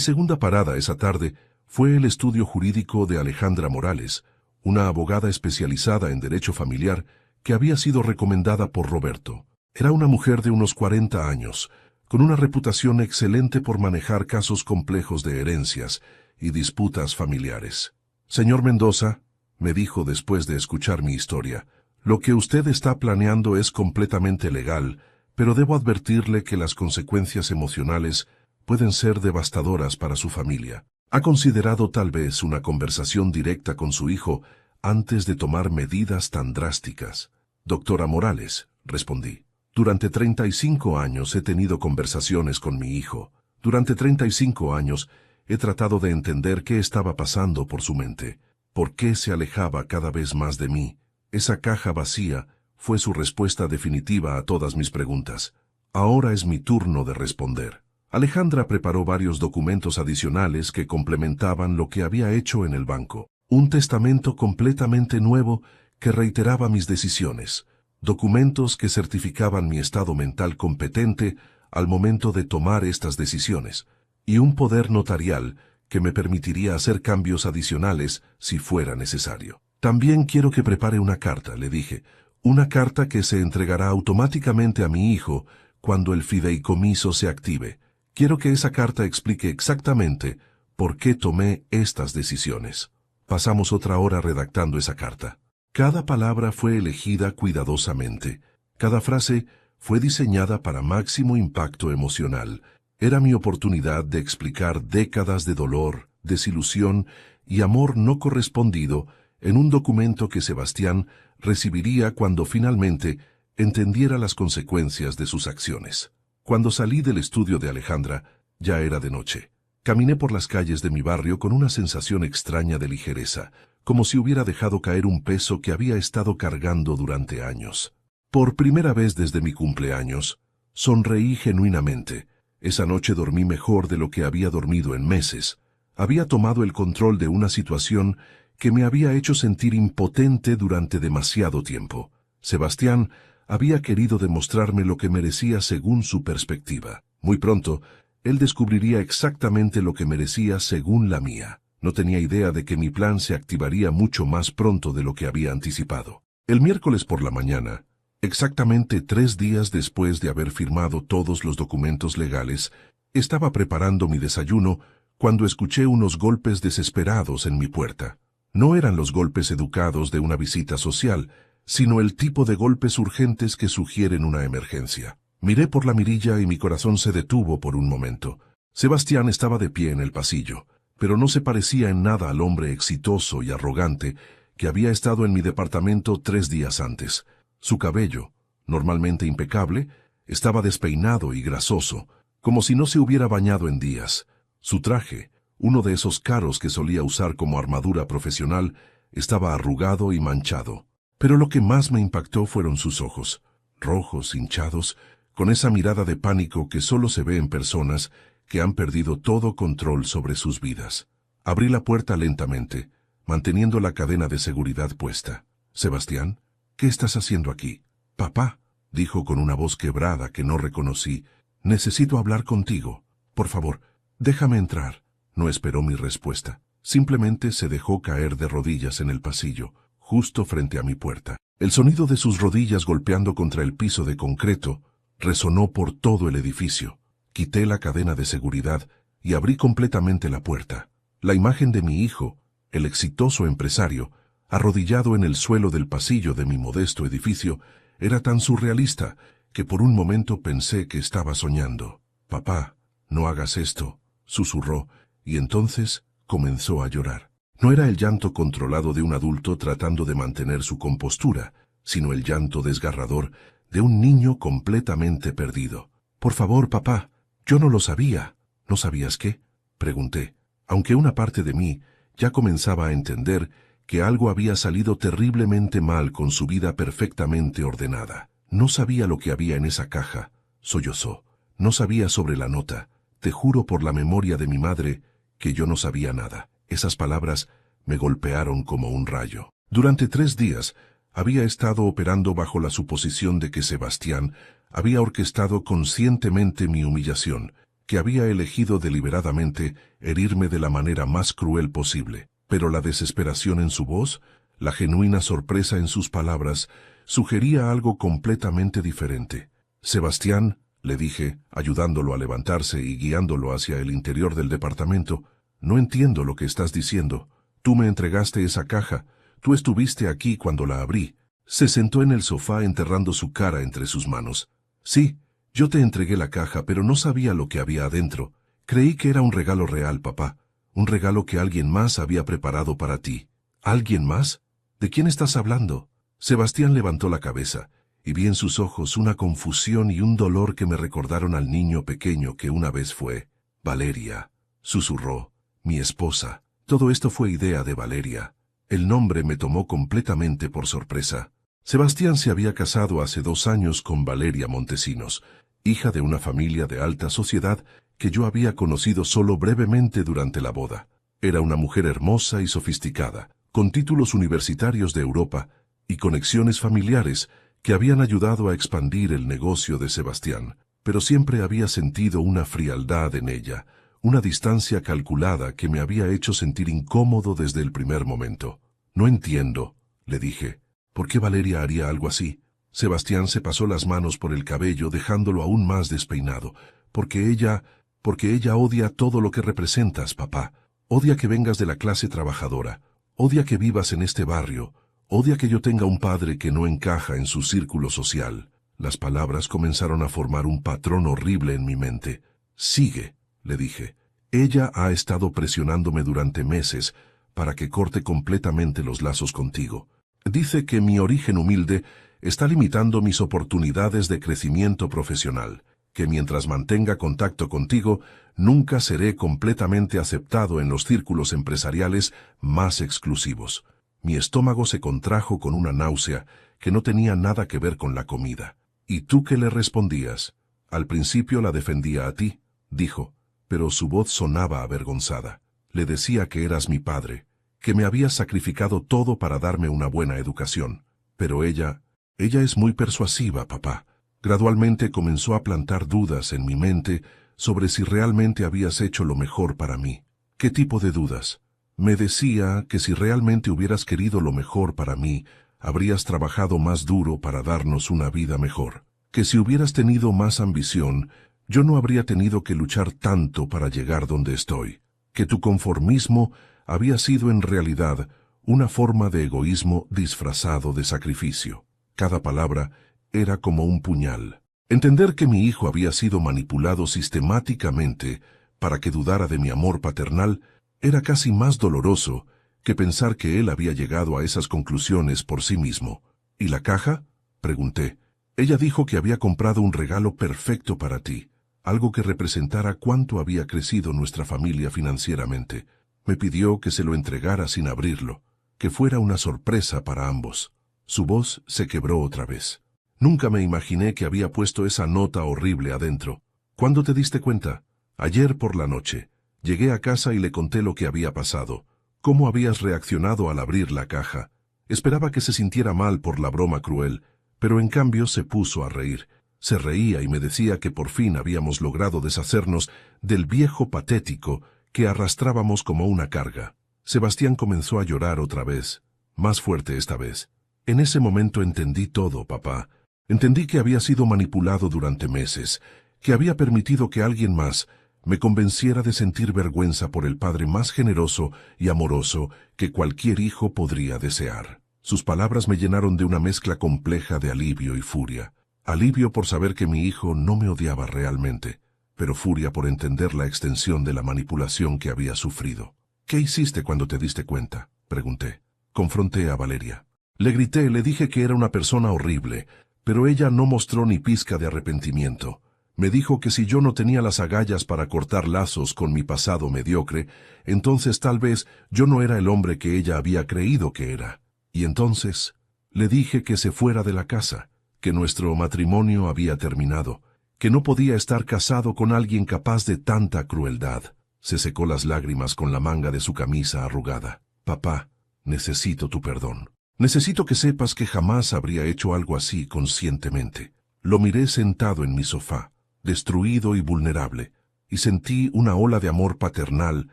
segunda parada esa tarde fue el estudio jurídico de Alejandra Morales, una abogada especializada en derecho familiar que había sido recomendada por Roberto. Era una mujer de unos 40 años, con una reputación excelente por manejar casos complejos de herencias y disputas familiares. Señor Mendoza, me dijo después de escuchar mi historia, lo que usted está planeando es completamente legal, pero debo advertirle que las consecuencias emocionales pueden ser devastadoras para su familia. ¿Ha considerado tal vez una conversación directa con su hijo antes de tomar medidas tan drásticas? Doctora Morales, respondí. Durante 35 años he tenido conversaciones con mi hijo. Durante 35 años he tratado de entender qué estaba pasando por su mente. ¿Por qué se alejaba cada vez más de mí? Esa caja vacía fue su respuesta definitiva a todas mis preguntas. Ahora es mi turno de responder. Alejandra preparó varios documentos adicionales que complementaban lo que había hecho en el banco. Un testamento completamente nuevo que reiteraba mis decisiones. Documentos que certificaban mi estado mental competente al momento de tomar estas decisiones. Y un poder notarial que me permitiría hacer cambios adicionales si fuera necesario. También quiero que prepare una carta, le dije. Una carta que se entregará automáticamente a mi hijo cuando el fideicomiso se active. Quiero que esa carta explique exactamente por qué tomé estas decisiones. Pasamos otra hora redactando esa carta. Cada palabra fue elegida cuidadosamente. Cada frase fue diseñada para máximo impacto emocional. Era mi oportunidad de explicar décadas de dolor, desilusión y amor no correspondido en un documento que Sebastián recibiría cuando finalmente entendiera las consecuencias de sus acciones. Cuando salí del estudio de Alejandra, ya era de noche. Caminé por las calles de mi barrio con una sensación extraña de ligereza, como si hubiera dejado caer un peso que había estado cargando durante años. Por primera vez desde mi cumpleaños, sonreí genuinamente. Esa noche dormí mejor de lo que había dormido en meses. Había tomado el control de una situación que me había hecho sentir impotente durante demasiado tiempo. Sebastián había querido demostrarme lo que merecía según su perspectiva. Muy pronto, él descubriría exactamente lo que merecía según la mía. No tenía idea de que mi plan se activaría mucho más pronto de lo que había anticipado. El miércoles por la mañana, exactamente 3 días después de haber firmado todos los documentos legales, estaba preparando mi desayuno cuando escuché unos golpes desesperados en mi puerta. No eran los golpes educados de una visita social, sino el tipo de golpes urgentes que sugieren una emergencia. Miré por la mirilla y mi corazón se detuvo por un momento. Sebastián estaba de pie en el pasillo, pero no se parecía en nada al hombre exitoso y arrogante que había estado en mi departamento 3 días antes. Su cabello, normalmente impecable, estaba despeinado y grasoso, como si no se hubiera bañado en días. Su traje, uno de esos caros que solía usar como armadura profesional, estaba arrugado y manchado. Pero lo que más me impactó fueron sus ojos, rojos, hinchados, con esa mirada de pánico que solo se ve en personas que han perdido todo control sobre sus vidas. Abrí la puerta lentamente, manteniendo la cadena de seguridad puesta. «Sebastián, ¿qué estás haciendo aquí?» «Papá», dijo con una voz quebrada que no reconocí, «necesito hablar contigo. Por favor, déjame entrar». No esperó mi respuesta. Simplemente se dejó caer de rodillas en el pasillo, justo frente a mi puerta. El sonido de sus rodillas golpeando contra el piso de concreto resonó por todo el edificio. Quité la cadena de seguridad y abrí completamente la puerta. La imagen de mi hijo, el exitoso empresario, arrodillado en el suelo del pasillo de mi modesto edificio, era tan surrealista que por un momento pensé que estaba soñando. «Papá, no hagas esto», susurró, y entonces comenzó a llorar. No era el llanto controlado de un adulto tratando de mantener su compostura, sino el llanto desgarrador de un niño completamente perdido. «Por favor, papá, yo no lo sabía». «¿No sabías qué?», pregunté, aunque una parte de mí ya comenzaba a entender que algo había salido terriblemente mal con su vida perfectamente ordenada. «No sabía lo que había en esa caja», sollozó. «No sabía sobre la nota. Te juro por la memoria de mi madre que yo no sabía nada». Esas palabras me golpearon como un rayo. Durante 3 días, había estado operando bajo la suposición de que Sebastián había orquestado conscientemente mi humillación, que había elegido deliberadamente herirme de la manera más cruel posible. Pero la desesperación en su voz, la genuina sorpresa en sus palabras, sugería algo completamente diferente. Sebastián, le dije, ayudándolo a levantarse y guiándolo hacia el interior del departamento, no entiendo lo que estás diciendo. Tú me entregaste esa caja. Tú estuviste aquí cuando la abrí. Se sentó en el sofá enterrando su cara entre sus manos. Sí, yo te entregué la caja, pero no sabía lo que había adentro. Creí que era un regalo real, papá. Un regalo que alguien más había preparado para ti. ¿Alguien más? ¿De quién estás hablando? Sebastián levantó la cabeza, y vi en sus ojos una confusión y un dolor que me recordaron al niño pequeño que una vez fue. Valeria, susurró, mi esposa. Todo esto fue idea de Valeria. El nombre me tomó completamente por sorpresa. Sebastián se había casado hace 2 años con Valeria Montesinos, hija de una familia de alta sociedad que yo había conocido solo brevemente durante la boda. Era una mujer hermosa y sofisticada, con títulos universitarios de Europa y conexiones familiares que habían ayudado a expandir el negocio de Sebastián, pero siempre había sentido una frialdad en ella, una distancia calculada que me había hecho sentir incómodo desde el primer momento. No entiendo, le dije. ¿Por qué Valeria haría algo así? Sebastián se pasó las manos por el cabello dejándolo aún más despeinado. Porque ella odia todo lo que representas, papá. Odia que vengas de la clase trabajadora. Odia que vivas en este barrio. Odia que yo tenga un padre que no encaja en su círculo social. Las palabras comenzaron a formar un patrón horrible en mi mente. Sigue, le dije. Ella ha estado presionándome durante meses para que corte completamente los lazos contigo. Dice que mi origen humilde está limitando mis oportunidades de crecimiento profesional, que mientras mantenga contacto contigo, nunca seré completamente aceptado en los círculos empresariales más exclusivos. Mi estómago se contrajo con una náusea que no tenía nada que ver con la comida. ¿Y tú qué le respondías? Al principio la defendía a ti, dijo, pero su voz sonaba avergonzada. Le decía que eras mi padre, que me habías sacrificado todo para darme una buena educación. Pero ella es muy persuasiva, papá. Gradualmente comenzó a plantar dudas en mi mente sobre si realmente habías hecho lo mejor para mí. ¿Qué tipo de dudas? Me decía que si realmente hubieras querido lo mejor para mí, habrías trabajado más duro para darnos una vida mejor. Que si hubieras tenido más ambición, yo no habría tenido que luchar tanto para llegar donde estoy. Que tu conformismo había sido en realidad una forma de egoísmo disfrazado de sacrificio. Cada palabra era como un puñal. Entender que mi hijo había sido manipulado sistemáticamente para que dudara de mi amor paternal era casi más doloroso que pensar que él había llegado a esas conclusiones por sí mismo. ¿Y la caja? Pregunté. Ella dijo que había comprado un regalo perfecto para ti, algo que representara cuánto había crecido nuestra familia financieramente. Me pidió que se lo entregara sin abrirlo, que fuera una sorpresa para ambos. Su voz se quebró otra vez. Nunca me imaginé que había puesto esa nota horrible adentro. ¿Cuándo te diste cuenta? Ayer por la noche. Llegué a casa y le conté lo que había pasado. ¿Cómo habías reaccionado al abrir la caja? Esperaba que se sintiera mal por la broma cruel, pero en cambio se puso a reír. Se reía y me decía que por fin habíamos logrado deshacernos del viejo patético que arrastrábamos como una carga. Sebastián comenzó a llorar otra vez, más fuerte esta vez. En ese momento entendí todo, papá. Entendí que había sido manipulado durante meses, que había permitido que alguien más me convenciera de sentir vergüenza por el padre más generoso y amoroso que cualquier hijo podría desear. Sus palabras me llenaron de una mezcla compleja de alivio y furia. Alivio por saber que mi hijo no me odiaba realmente, pero furia por entender la extensión de la manipulación que había sufrido. ¿Qué hiciste cuando te diste cuenta?, pregunté. Confronté a Valeria. Le grité, le dije que era una persona horrible, pero ella no mostró ni pizca de arrepentimiento. Me dijo que si yo no tenía las agallas para cortar lazos con mi pasado mediocre, entonces tal vez yo no era el hombre que ella había creído que era. Y entonces le dije que se fuera de la casa, que nuestro matrimonio había terminado, que no podía estar casado con alguien capaz de tanta crueldad. Se secó las lágrimas con la manga de su camisa arrugada. Papá, necesito tu perdón. Necesito que sepas que jamás habría hecho algo así conscientemente. Lo miré sentado en mi sofá, destruido y vulnerable, y sentí una ola de amor paternal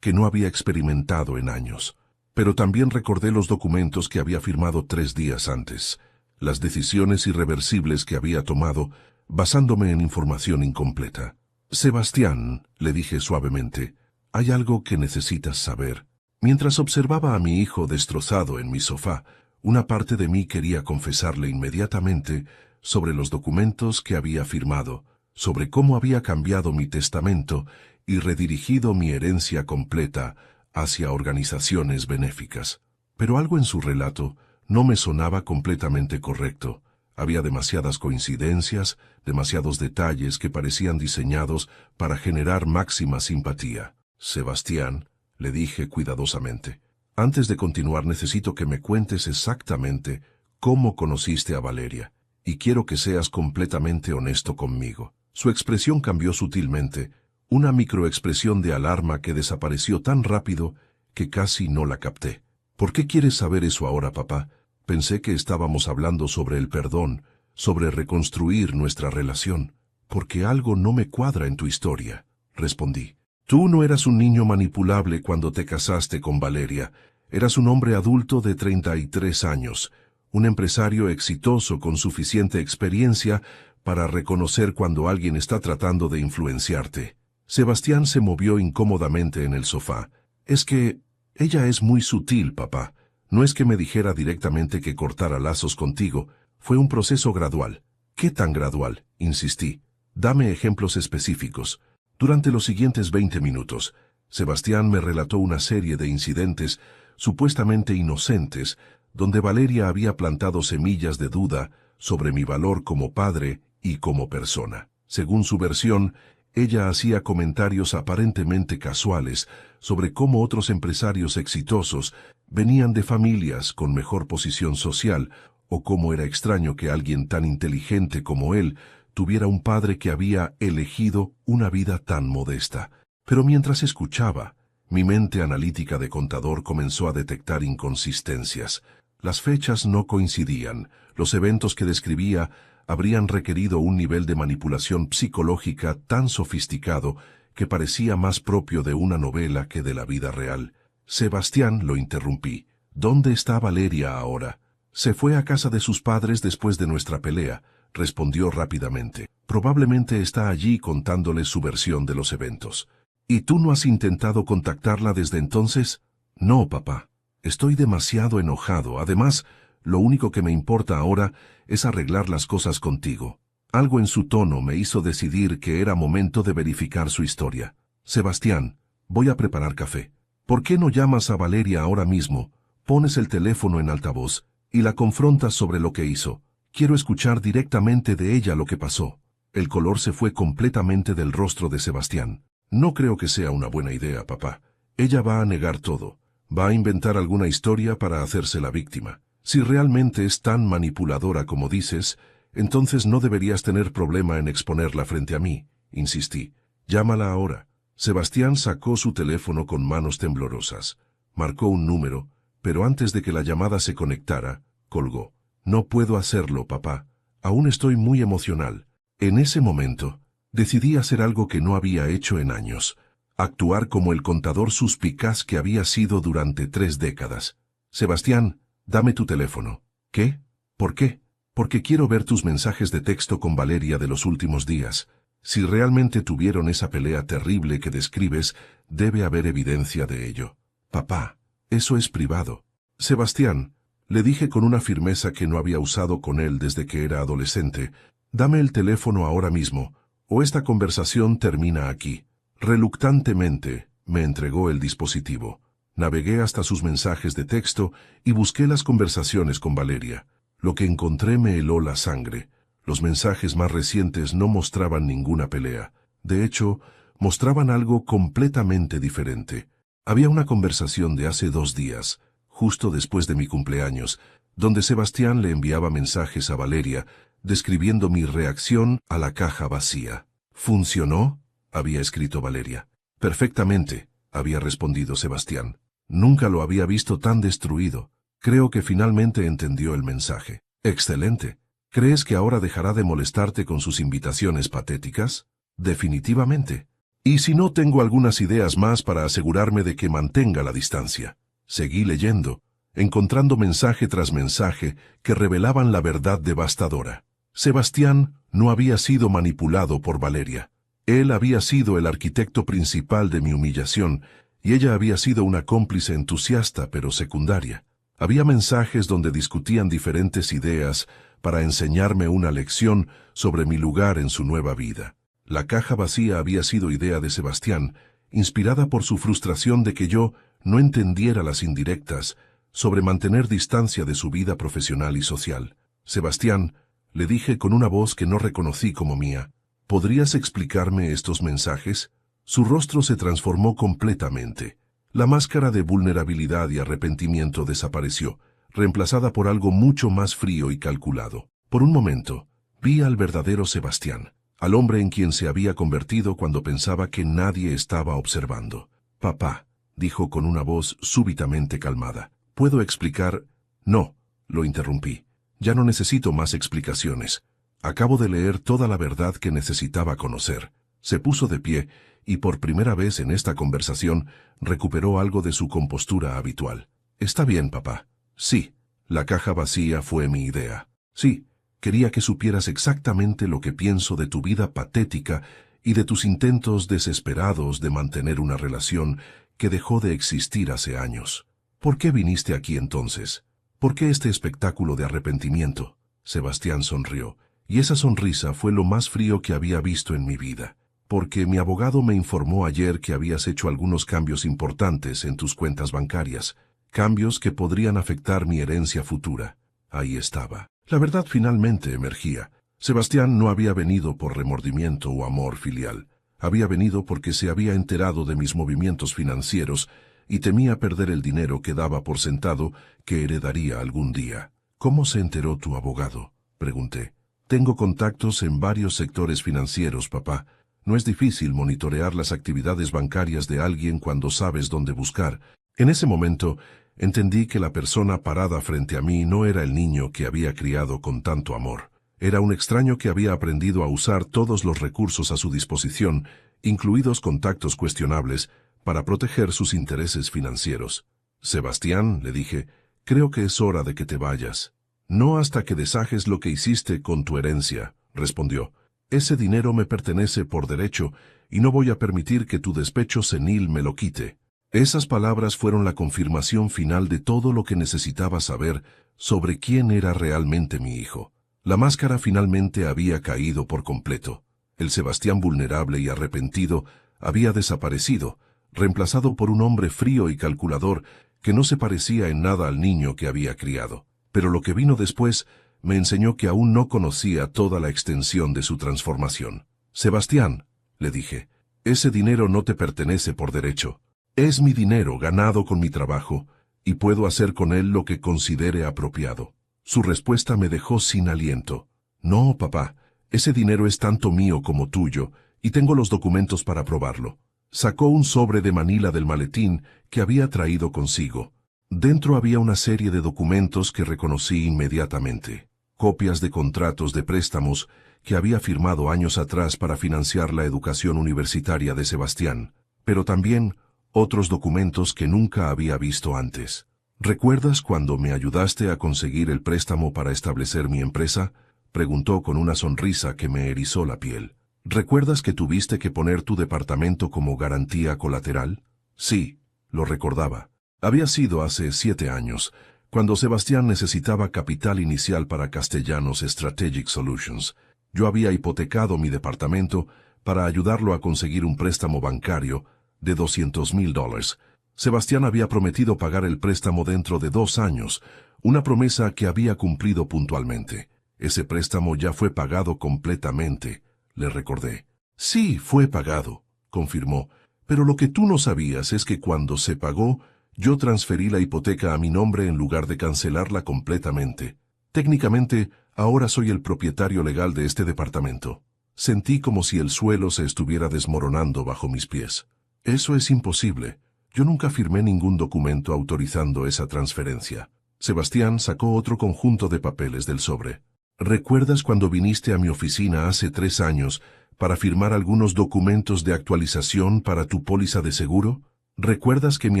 que no había experimentado en años. Pero también recordé los documentos que había firmado 3 días antes, las decisiones irreversibles que había tomado, basándome en información incompleta. Sebastián, le dije suavemente, hay algo que necesitas saber. Mientras observaba a mi hijo destrozado en mi sofá, una parte de mí quería confesarle inmediatamente sobre los documentos que había firmado, sobre cómo había cambiado mi testamento y redirigido mi herencia completa hacia organizaciones benéficas. Pero algo en su relato no me sonaba completamente correcto. Había demasiadas coincidencias, demasiados detalles que parecían diseñados para generar máxima simpatía. Sebastián, le dije cuidadosamente, antes de continuar necesito que me cuentes exactamente cómo conociste a Valeria, y quiero que seas completamente honesto conmigo. Su expresión cambió sutilmente, una microexpresión de alarma que desapareció tan rápido que casi no la capté. ¿Por qué quieres saber eso ahora, papá? Pensé que estábamos hablando sobre el perdón, sobre reconstruir nuestra relación. Porque algo no me cuadra en tu historia, respondí. Tú no eras un niño manipulable cuando te casaste con Valeria. Eras un hombre adulto de 33 años, un empresario exitoso con suficiente experiencia para reconocer cuando alguien está tratando de influenciarte. Sebastián se movió incómodamente en el sofá. Es que ella es muy sutil, papá. No es que me dijera directamente que cortara lazos contigo. Fue un proceso gradual. ¿Qué tan gradual? Insistí. Dame ejemplos específicos. Durante los siguientes 20 minutos, Sebastián me relató una serie de incidentes supuestamente inocentes, donde Valeria había plantado semillas de duda sobre mi valor como padre y como persona. Según su versión, ella hacía comentarios aparentemente casuales sobre cómo otros empresarios exitosos venían de familias con mejor posición social, o cómo era extraño que alguien tan inteligente como él tuviera un padre que había elegido una vida tan modesta. Pero mientras escuchaba, mi mente analítica de contador comenzó a detectar inconsistencias. Las fechas no coincidían, los eventos que describía habrían requerido un nivel de manipulación psicológica tan sofisticado que parecía más propio de una novela que de la vida real. Sebastián, lo interrumpí. ¿Dónde está Valeria ahora? Se fue a casa de sus padres después de nuestra pelea, respondió rápidamente. Probablemente está allí contándoles su versión de los eventos. ¿Y tú no has intentado contactarla desde entonces? No, papá. Estoy demasiado enojado. Además, lo único que me importa ahora es arreglar las cosas contigo. Algo en su tono me hizo decidir que era momento de verificar su historia. Sebastián, voy a preparar café. ¿Por qué no llamas a Valeria ahora mismo? Pones el teléfono en altavoz y la confrontas sobre lo que hizo. Quiero escuchar directamente de ella lo que pasó. El color se fue completamente del rostro de Sebastián. No creo que sea una buena idea, papá. Ella va a negar todo. Va a inventar alguna historia para hacerse la víctima. Si realmente es tan manipuladora como dices, entonces no deberías tener problema en exponerla frente a mí, insistí. Llámala ahora. Sebastián sacó su teléfono con manos temblorosas. Marcó un número, pero antes de que la llamada se conectara, colgó. No puedo hacerlo, papá. Aún estoy muy emocional. En ese momento, decidí hacer algo que no había hecho en años. Actuar como el contador suspicaz que había sido durante 3 décadas. Sebastián, dame tu teléfono. ¿Qué? ¿Por qué? Porque quiero ver tus mensajes de texto con Valeria de los últimos días. Si realmente tuvieron esa pelea terrible que describes, debe haber evidencia de ello. Papá, eso es privado. Sebastián, le dije con una firmeza que no había usado con él desde que era adolescente, dame el teléfono ahora mismo, o esta conversación termina aquí. Reluctantemente, me entregó el dispositivo. Navegué hasta sus mensajes de texto y busqué las conversaciones con Valeria. Lo que encontré me heló la sangre. Los mensajes más recientes no mostraban ninguna pelea. De hecho, mostraban algo completamente diferente. Había una conversación de hace 2 días, justo después de mi cumpleaños, donde Sebastián le enviaba mensajes a Valeria, describiendo mi reacción a la caja vacía. ¿Funcionó?, había escrito Valeria. Perfectamente, había respondido Sebastián. Nunca lo había visto tan destruido. Creo que finalmente entendió el mensaje. Excelente. ¿Crees que ahora dejará de molestarte con sus invitaciones patéticas? Definitivamente. Y si no, tengo algunas ideas más para asegurarme de que mantenga la distancia. Seguí leyendo, encontrando mensaje tras mensaje que revelaban la verdad devastadora. Sebastián no había sido manipulado por Valeria. Él había sido el arquitecto principal de mi humillación, y ella había sido una cómplice entusiasta pero secundaria. Había mensajes donde discutían diferentes ideas para enseñarme una lección sobre mi lugar en su nueva vida. La caja vacía había sido idea de Sebastián, inspirada por su frustración de que yo no entendiera las indirectas sobre mantener distancia de su vida profesional y social. Sebastián, le dije con una voz que no reconocí como mía, ¿podrías explicarme estos mensajes? Su rostro se transformó completamente. La máscara de vulnerabilidad y arrepentimiento desapareció, reemplazada por algo mucho más frío y calculado. Por un momento, vi al verdadero Sebastián, al hombre en quien se había convertido cuando pensaba que nadie estaba observando. Papá, dijo con una voz súbitamente calmada. ¿Puedo explicar? No, lo interrumpí. Ya no necesito más explicaciones. Acabo de leer toda la verdad que necesitaba conocer. Se puso de pie y por primera vez en esta conversación recuperó algo de su compostura habitual. Está bien, papá. Sí, la caja vacía fue mi idea. Sí, quería que supieras exactamente lo que pienso de tu vida patética y de tus intentos desesperados de mantener una relación que dejó de existir hace años. ¿Por qué viniste aquí entonces? ¿Por qué este espectáculo de arrepentimiento? Sebastián sonrió, y esa sonrisa fue lo más frío que había visto en mi vida. Porque mi abogado me informó ayer que habías hecho algunos cambios importantes en tus cuentas bancarias, cambios que podrían afectar mi herencia futura. Ahí estaba. La verdad finalmente emergía. Sebastián no había venido por remordimiento o amor filial. Había venido porque se había enterado de mis movimientos financieros y temía perder el dinero que daba por sentado que heredaría algún día. ¿Cómo se enteró tu abogado?, pregunté. Tengo contactos en varios sectores financieros, papá. No es difícil monitorear las actividades bancarias de alguien cuando sabes dónde buscar. En ese momento, entendí que la persona parada frente a mí no era el niño que había criado con tanto amor. Era un extraño que había aprendido a usar todos los recursos a su disposición, incluidos contactos cuestionables, para proteger sus intereses financieros. Sebastián, le dije, creo que es hora de que te vayas. No hasta que deshajes lo que hiciste con tu herencia, respondió. Ese dinero me pertenece por derecho y no voy a permitir que tu despecho senil me lo quite. Esas palabras fueron la confirmación final de todo lo que necesitaba saber sobre quién era realmente mi hijo. La máscara finalmente había caído por completo. El Sebastián vulnerable y arrepentido había desaparecido, reemplazado por un hombre frío y calculador que no se parecía en nada al niño que había criado. Pero lo que vino después me enseñó que aún no conocía toda la extensión de su transformación. Sebastián, le dije, ese dinero no te pertenece por derecho. Es mi dinero ganado con mi trabajo, y puedo hacer con él lo que considere apropiado. Su respuesta me dejó sin aliento. No, papá, ese dinero es tanto mío como tuyo, y tengo los documentos para probarlo. Sacó un sobre de Manila del maletín que había traído consigo. Dentro había una serie de documentos que reconocí inmediatamente. Copias de contratos de préstamos que había firmado años atrás para financiar la educación universitaria de Sebastián, pero también otros documentos que nunca había visto antes. ¿Recuerdas cuando me ayudaste a conseguir el préstamo para establecer mi empresa?, preguntó con una sonrisa que me erizó la piel. ¿Recuerdas que tuviste que poner tu departamento como garantía colateral? Sí, lo recordaba. Había sido hace 7 años, cuando Sebastián necesitaba capital inicial para Castellanos Strategic Solutions. Yo había hipotecado mi departamento para ayudarlo a conseguir un préstamo bancario de $200,000. Sebastián había prometido pagar el préstamo dentro de 2 años, una promesa que había cumplido puntualmente. Ese préstamo ya fue pagado completamente, le recordé. Sí, fue pagado, confirmó, pero lo que tú no sabías es que cuando se pagó, yo transferí la hipoteca a mi nombre en lugar de cancelarla completamente. Técnicamente, ahora soy el propietario legal de este departamento. Sentí como si el suelo se estuviera desmoronando bajo mis pies. Eso es imposible. Yo nunca firmé ningún documento autorizando esa transferencia. Sebastián sacó otro conjunto de papeles del sobre. ¿Recuerdas cuando viniste a mi oficina hace 3 años para firmar algunos documentos de actualización para tu póliza de seguro? ¿Recuerdas que mi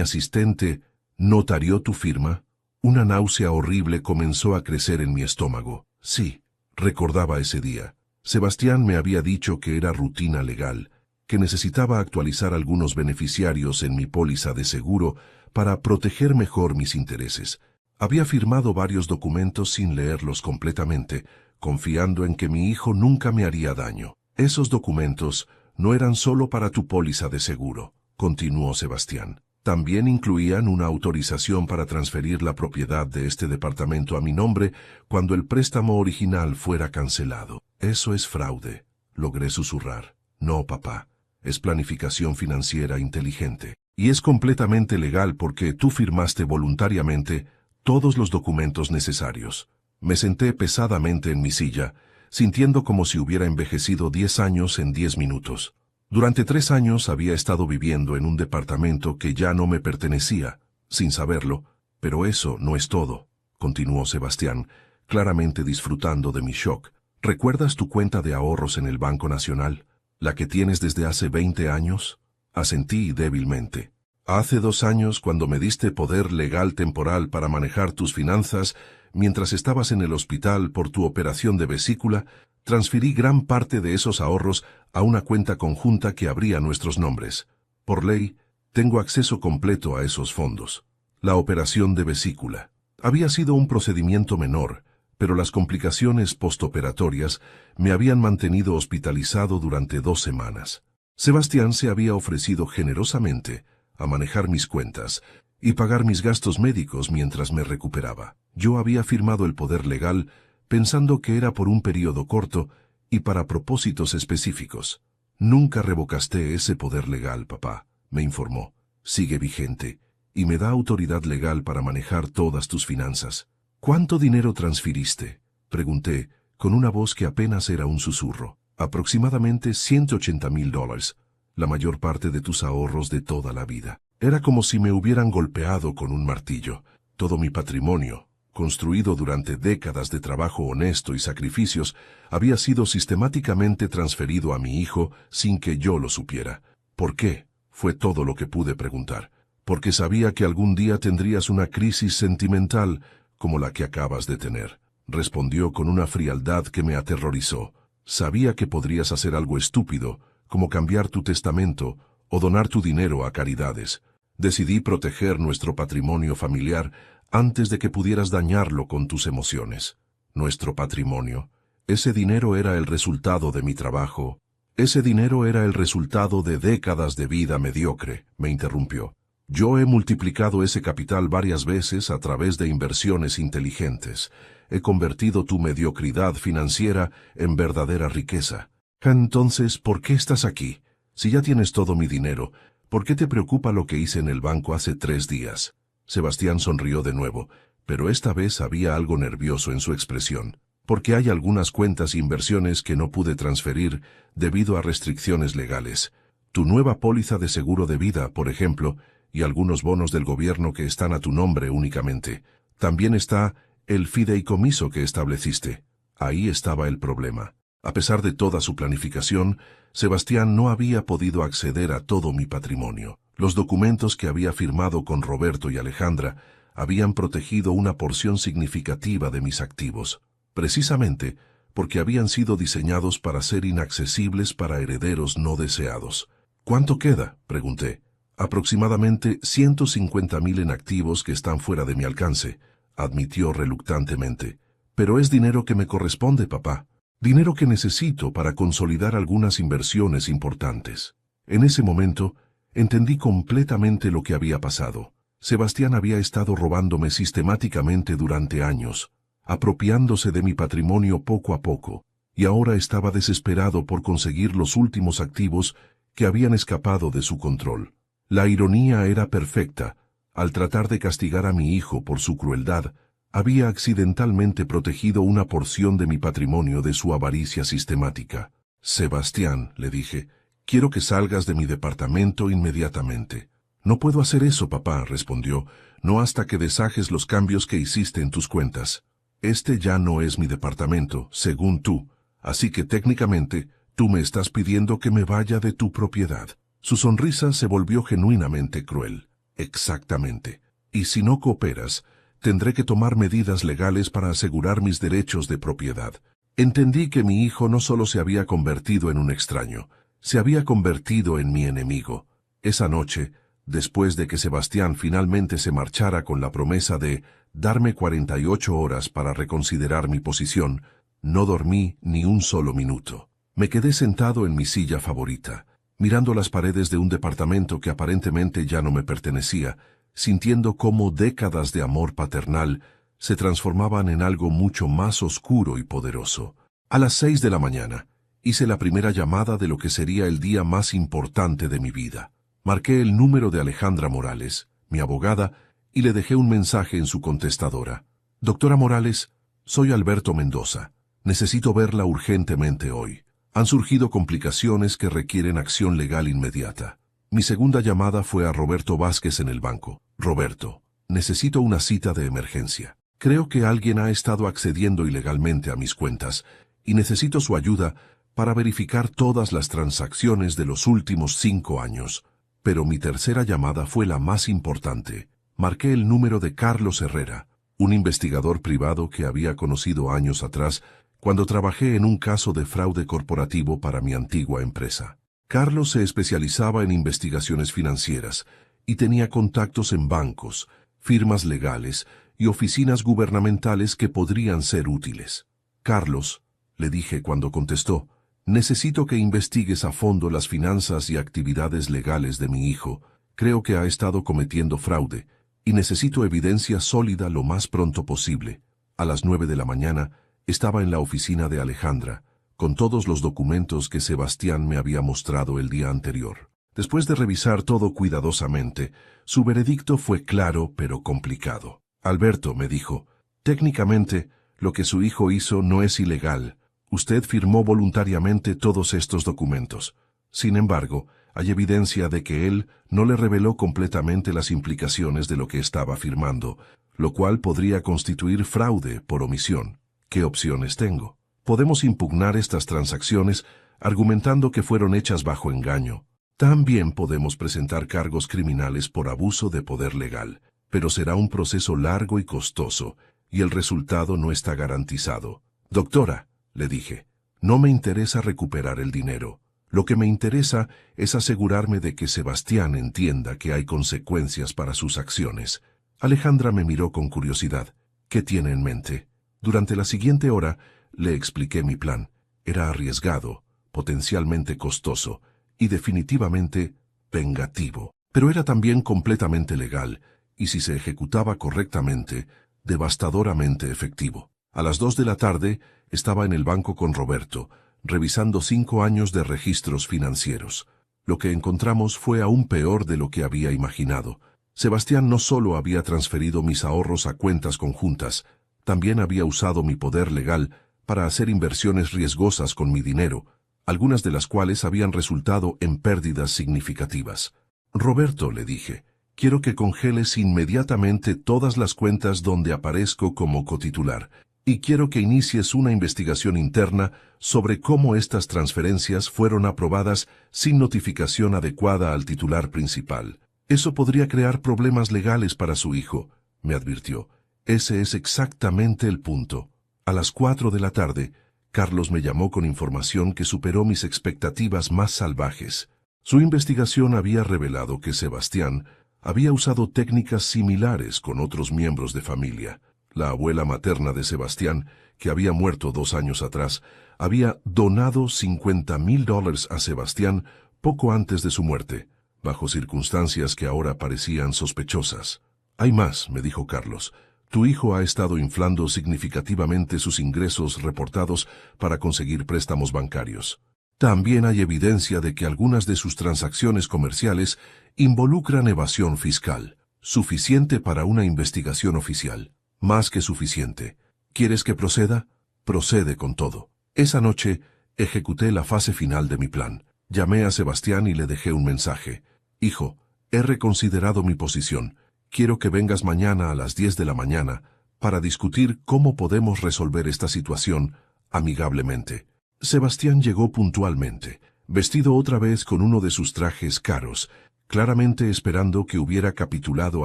asistente notarió tu firma? Una náusea horrible comenzó a crecer en mi estómago. Sí, recordaba ese día. Sebastián me había dicho que era rutina legal, que necesitaba actualizar algunos beneficiarios en mi póliza de seguro para proteger mejor mis intereses. Había firmado varios documentos sin leerlos completamente, confiando en que mi hijo nunca me haría daño. Esos documentos no eran solo para tu póliza de seguro, continuó Sebastián. También incluían una autorización para transferir la propiedad de este departamento a mi nombre cuando el préstamo original fuera cancelado. Eso es fraude, logré susurrar. No, papá, es planificación financiera inteligente. Y es completamente legal porque tú firmaste voluntariamente todos los documentos necesarios. Me senté pesadamente en mi silla, sintiendo como si hubiera envejecido 10 años en 10 minutos. Durante 3 años había estado viviendo en un departamento que ya no me pertenecía, sin saberlo, pero eso no es todo, continuó Sebastián, claramente disfrutando de mi shock. ¿Recuerdas tu cuenta de ahorros en el Banco Nacional? ¿La que tienes desde hace 20 años? Asentí débilmente. Hace 2 años, cuando me diste poder legal temporal para manejar tus finanzas, mientras estabas en el hospital por tu operación de vesícula, transferí gran parte de esos ahorros a una cuenta conjunta que abría nuestros nombres. Por ley, tengo acceso completo a esos fondos. La operación de vesícula había sido un procedimiento menor, pero las complicaciones postoperatorias me habían mantenido hospitalizado durante 2 semanas. Sebastián se había ofrecido generosamente a manejar mis cuentas y pagar mis gastos médicos mientras me recuperaba. Yo había firmado el poder legal pensando que era por un periodo corto y para propósitos específicos. Nunca revocaste ese poder legal, papá, me informó. Sigue vigente y me da autoridad legal para manejar todas tus finanzas. ¿Cuánto dinero transfiriste?, pregunté, con una voz que apenas era un susurro. Aproximadamente $180,000, la mayor parte de tus ahorros de toda la vida. Era como si me hubieran golpeado con un martillo. Todo mi patrimonio, construido durante décadas de trabajo honesto y sacrificios, había sido sistemáticamente transferido a mi hijo sin que yo lo supiera. ¿Por qué?, fue todo lo que pude preguntar. Porque sabía que algún día tendrías una crisis sentimental como la que acabas de tener, respondió con una frialdad que me aterrorizó. Sabía que podrías hacer algo estúpido, como cambiar tu testamento o donar tu dinero a caridades. Decidí proteger nuestro patrimonio familiar antes de que pudieras dañarlo con tus emociones. Nuestro patrimonio. Ese dinero era el resultado de mi trabajo. Ese dinero era el resultado de décadas de vida mediocre, me interrumpió. Yo he multiplicado ese capital varias veces a través de inversiones inteligentes. He convertido tu mediocridad financiera en verdadera riqueza. Entonces, ¿por qué estás aquí? Si ya tienes todo mi dinero, ¿por qué te preocupa lo que hice en el banco hace 3 días? Sebastián sonrió de nuevo, pero esta vez había algo nervioso en su expresión. Porque hay algunas cuentas e inversiones que no pude transferir debido a restricciones legales. Tu nueva póliza de seguro de vida, por ejemplo, y algunos bonos del gobierno que están a tu nombre únicamente. También está el fideicomiso que estableciste. Ahí estaba el problema. A pesar de toda su planificación, Sebastián no había podido acceder a todo mi patrimonio. Los documentos que había firmado con Roberto y Alejandra habían protegido una porción significativa de mis activos, precisamente porque habían sido diseñados para ser inaccesibles para herederos no deseados. ¿Cuánto queda?, pregunté. Aproximadamente 150,000 en activos que están fuera de mi alcance, admitió reluctantemente. Pero es dinero que me corresponde, papá. Dinero que necesito para consolidar algunas inversiones importantes. En ese momento, entendí completamente lo que había pasado. Sebastián había estado robándome sistemáticamente durante años, apropiándose de mi patrimonio poco a poco, y ahora estaba desesperado por conseguir los últimos activos que habían escapado de su control. La ironía era perfecta. Al tratar de castigar a mi hijo por su crueldad, había accidentalmente protegido una porción de mi patrimonio de su avaricia sistemática. Sebastián, le dije, quiero que salgas de mi departamento inmediatamente. No puedo hacer eso, papá, respondió, no hasta que deshajes los cambios que hiciste en tus cuentas. Este ya no es mi departamento, según tú, así que técnicamente tú me estás pidiendo que me vaya de tu propiedad. Su sonrisa se volvió genuinamente cruel. Exactamente. Y si no cooperas, tendré que tomar medidas legales para asegurar mis derechos de propiedad. Entendí que mi hijo no solo se había convertido en un extraño, se había convertido en mi enemigo. Esa noche, después de que Sebastián finalmente se marchara con la promesa de darme 48 horas para reconsiderar mi posición, no dormí ni un solo minuto. Me quedé sentado en mi silla favorita, mirando las paredes de un departamento que aparentemente ya no me pertenecía, sintiendo cómo décadas de amor paternal se transformaban en algo mucho más oscuro y poderoso. A las 6 de la mañana, hice la primera llamada de lo que sería el día más importante de mi vida. Marqué el número de Alejandra Morales, mi abogada, y le dejé un mensaje en su contestadora. Doctora Morales, soy Alberto Mendoza. Necesito verla urgentemente hoy. Han surgido complicaciones que requieren acción legal inmediata. Mi segunda llamada fue a Roberto Vázquez en el banco. Roberto, necesito una cita de emergencia. Creo que alguien ha estado accediendo ilegalmente a mis cuentas y necesito su ayuda para verificar todas las transacciones de los últimos 5 años. Pero mi tercera llamada fue la más importante. Marqué el número de Carlos Herrera, un investigador privado que había conocido años atrás cuando trabajé en un caso de fraude corporativo para mi antigua empresa. Carlos se especializaba en investigaciones financieras y tenía contactos en bancos, firmas legales y oficinas gubernamentales que podrían ser útiles. Carlos, le dije cuando contestó, necesito que investigues a fondo las finanzas y actividades legales de mi hijo. Creo que ha estado cometiendo fraude y necesito evidencia sólida lo más pronto posible. A las 9 de la mañana estaba en la oficina de Alejandra, con todos los documentos que Sebastián me había mostrado el día anterior. Después de revisar todo cuidadosamente, su veredicto fue claro pero complicado. Alberto, me dijo, técnicamente, lo que su hijo hizo no es ilegal. Usted firmó voluntariamente todos estos documentos. Sin embargo, hay evidencia de que él no le reveló completamente las implicaciones de lo que estaba firmando, lo cual podría constituir fraude por omisión. ¿Qué opciones tengo? Podemos impugnar estas transacciones argumentando que fueron hechas bajo engaño. También podemos presentar cargos criminales por abuso de poder legal, pero será un proceso largo y costoso, y el resultado no está garantizado. Doctora, le dije, no me interesa recuperar el dinero. Lo que me interesa es asegurarme de que Sebastián entienda que hay consecuencias para sus acciones. Alejandra me miró con curiosidad. ¿Qué tiene en mente? Durante la siguiente hora le expliqué mi plan. Era arriesgado, potencialmente costoso y definitivamente vengativo. Pero era también completamente legal y, si se ejecutaba correctamente, devastadoramente efectivo. A las 2 de la tarde estaba en el banco con Roberto, revisando 5 años de registros financieros. Lo que encontramos fue aún peor de lo que había imaginado. Sebastián no solo había transferido mis ahorros a cuentas conjuntas, también había usado mi poder legal para hacer inversiones riesgosas con mi dinero, algunas de las cuales habían resultado en pérdidas significativas. Roberto, le dije, quiero que congeles inmediatamente todas las cuentas donde aparezco como cotitular, y quiero que inicies una investigación interna sobre cómo estas transferencias fueron aprobadas sin notificación adecuada al titular principal. Eso podría crear problemas legales para su hijo, me advirtió. Ese es exactamente el punto. A las 4 de la tarde, Carlos me llamó con información que superó mis expectativas más salvajes. Su investigación había revelado que Sebastián había usado técnicas similares con otros miembros de familia. La abuela materna de Sebastián, que había muerto 2 años atrás, había donado $50,000 a Sebastián poco antes de su muerte, bajo circunstancias que ahora parecían sospechosas. Hay más, me dijo Carlos. Tu hijo ha estado inflando significativamente sus ingresos reportados para conseguir préstamos bancarios. También hay evidencia de que algunas de sus transacciones comerciales involucran evasión fiscal, suficiente para una investigación oficial. Más que suficiente. ¿Quieres que proceda? Procede con todo. Esa noche ejecuté la fase final de mi plan. Llamé a Sebastián y le dejé un mensaje. Hijo, He reconsiderado mi posición. Quiero que vengas mañana a las 10 de la mañana para discutir cómo podemos resolver esta situación amigablemente. Sebastián llegó puntualmente, vestido otra vez con uno de sus trajes caros, claramente esperando que hubiera capitulado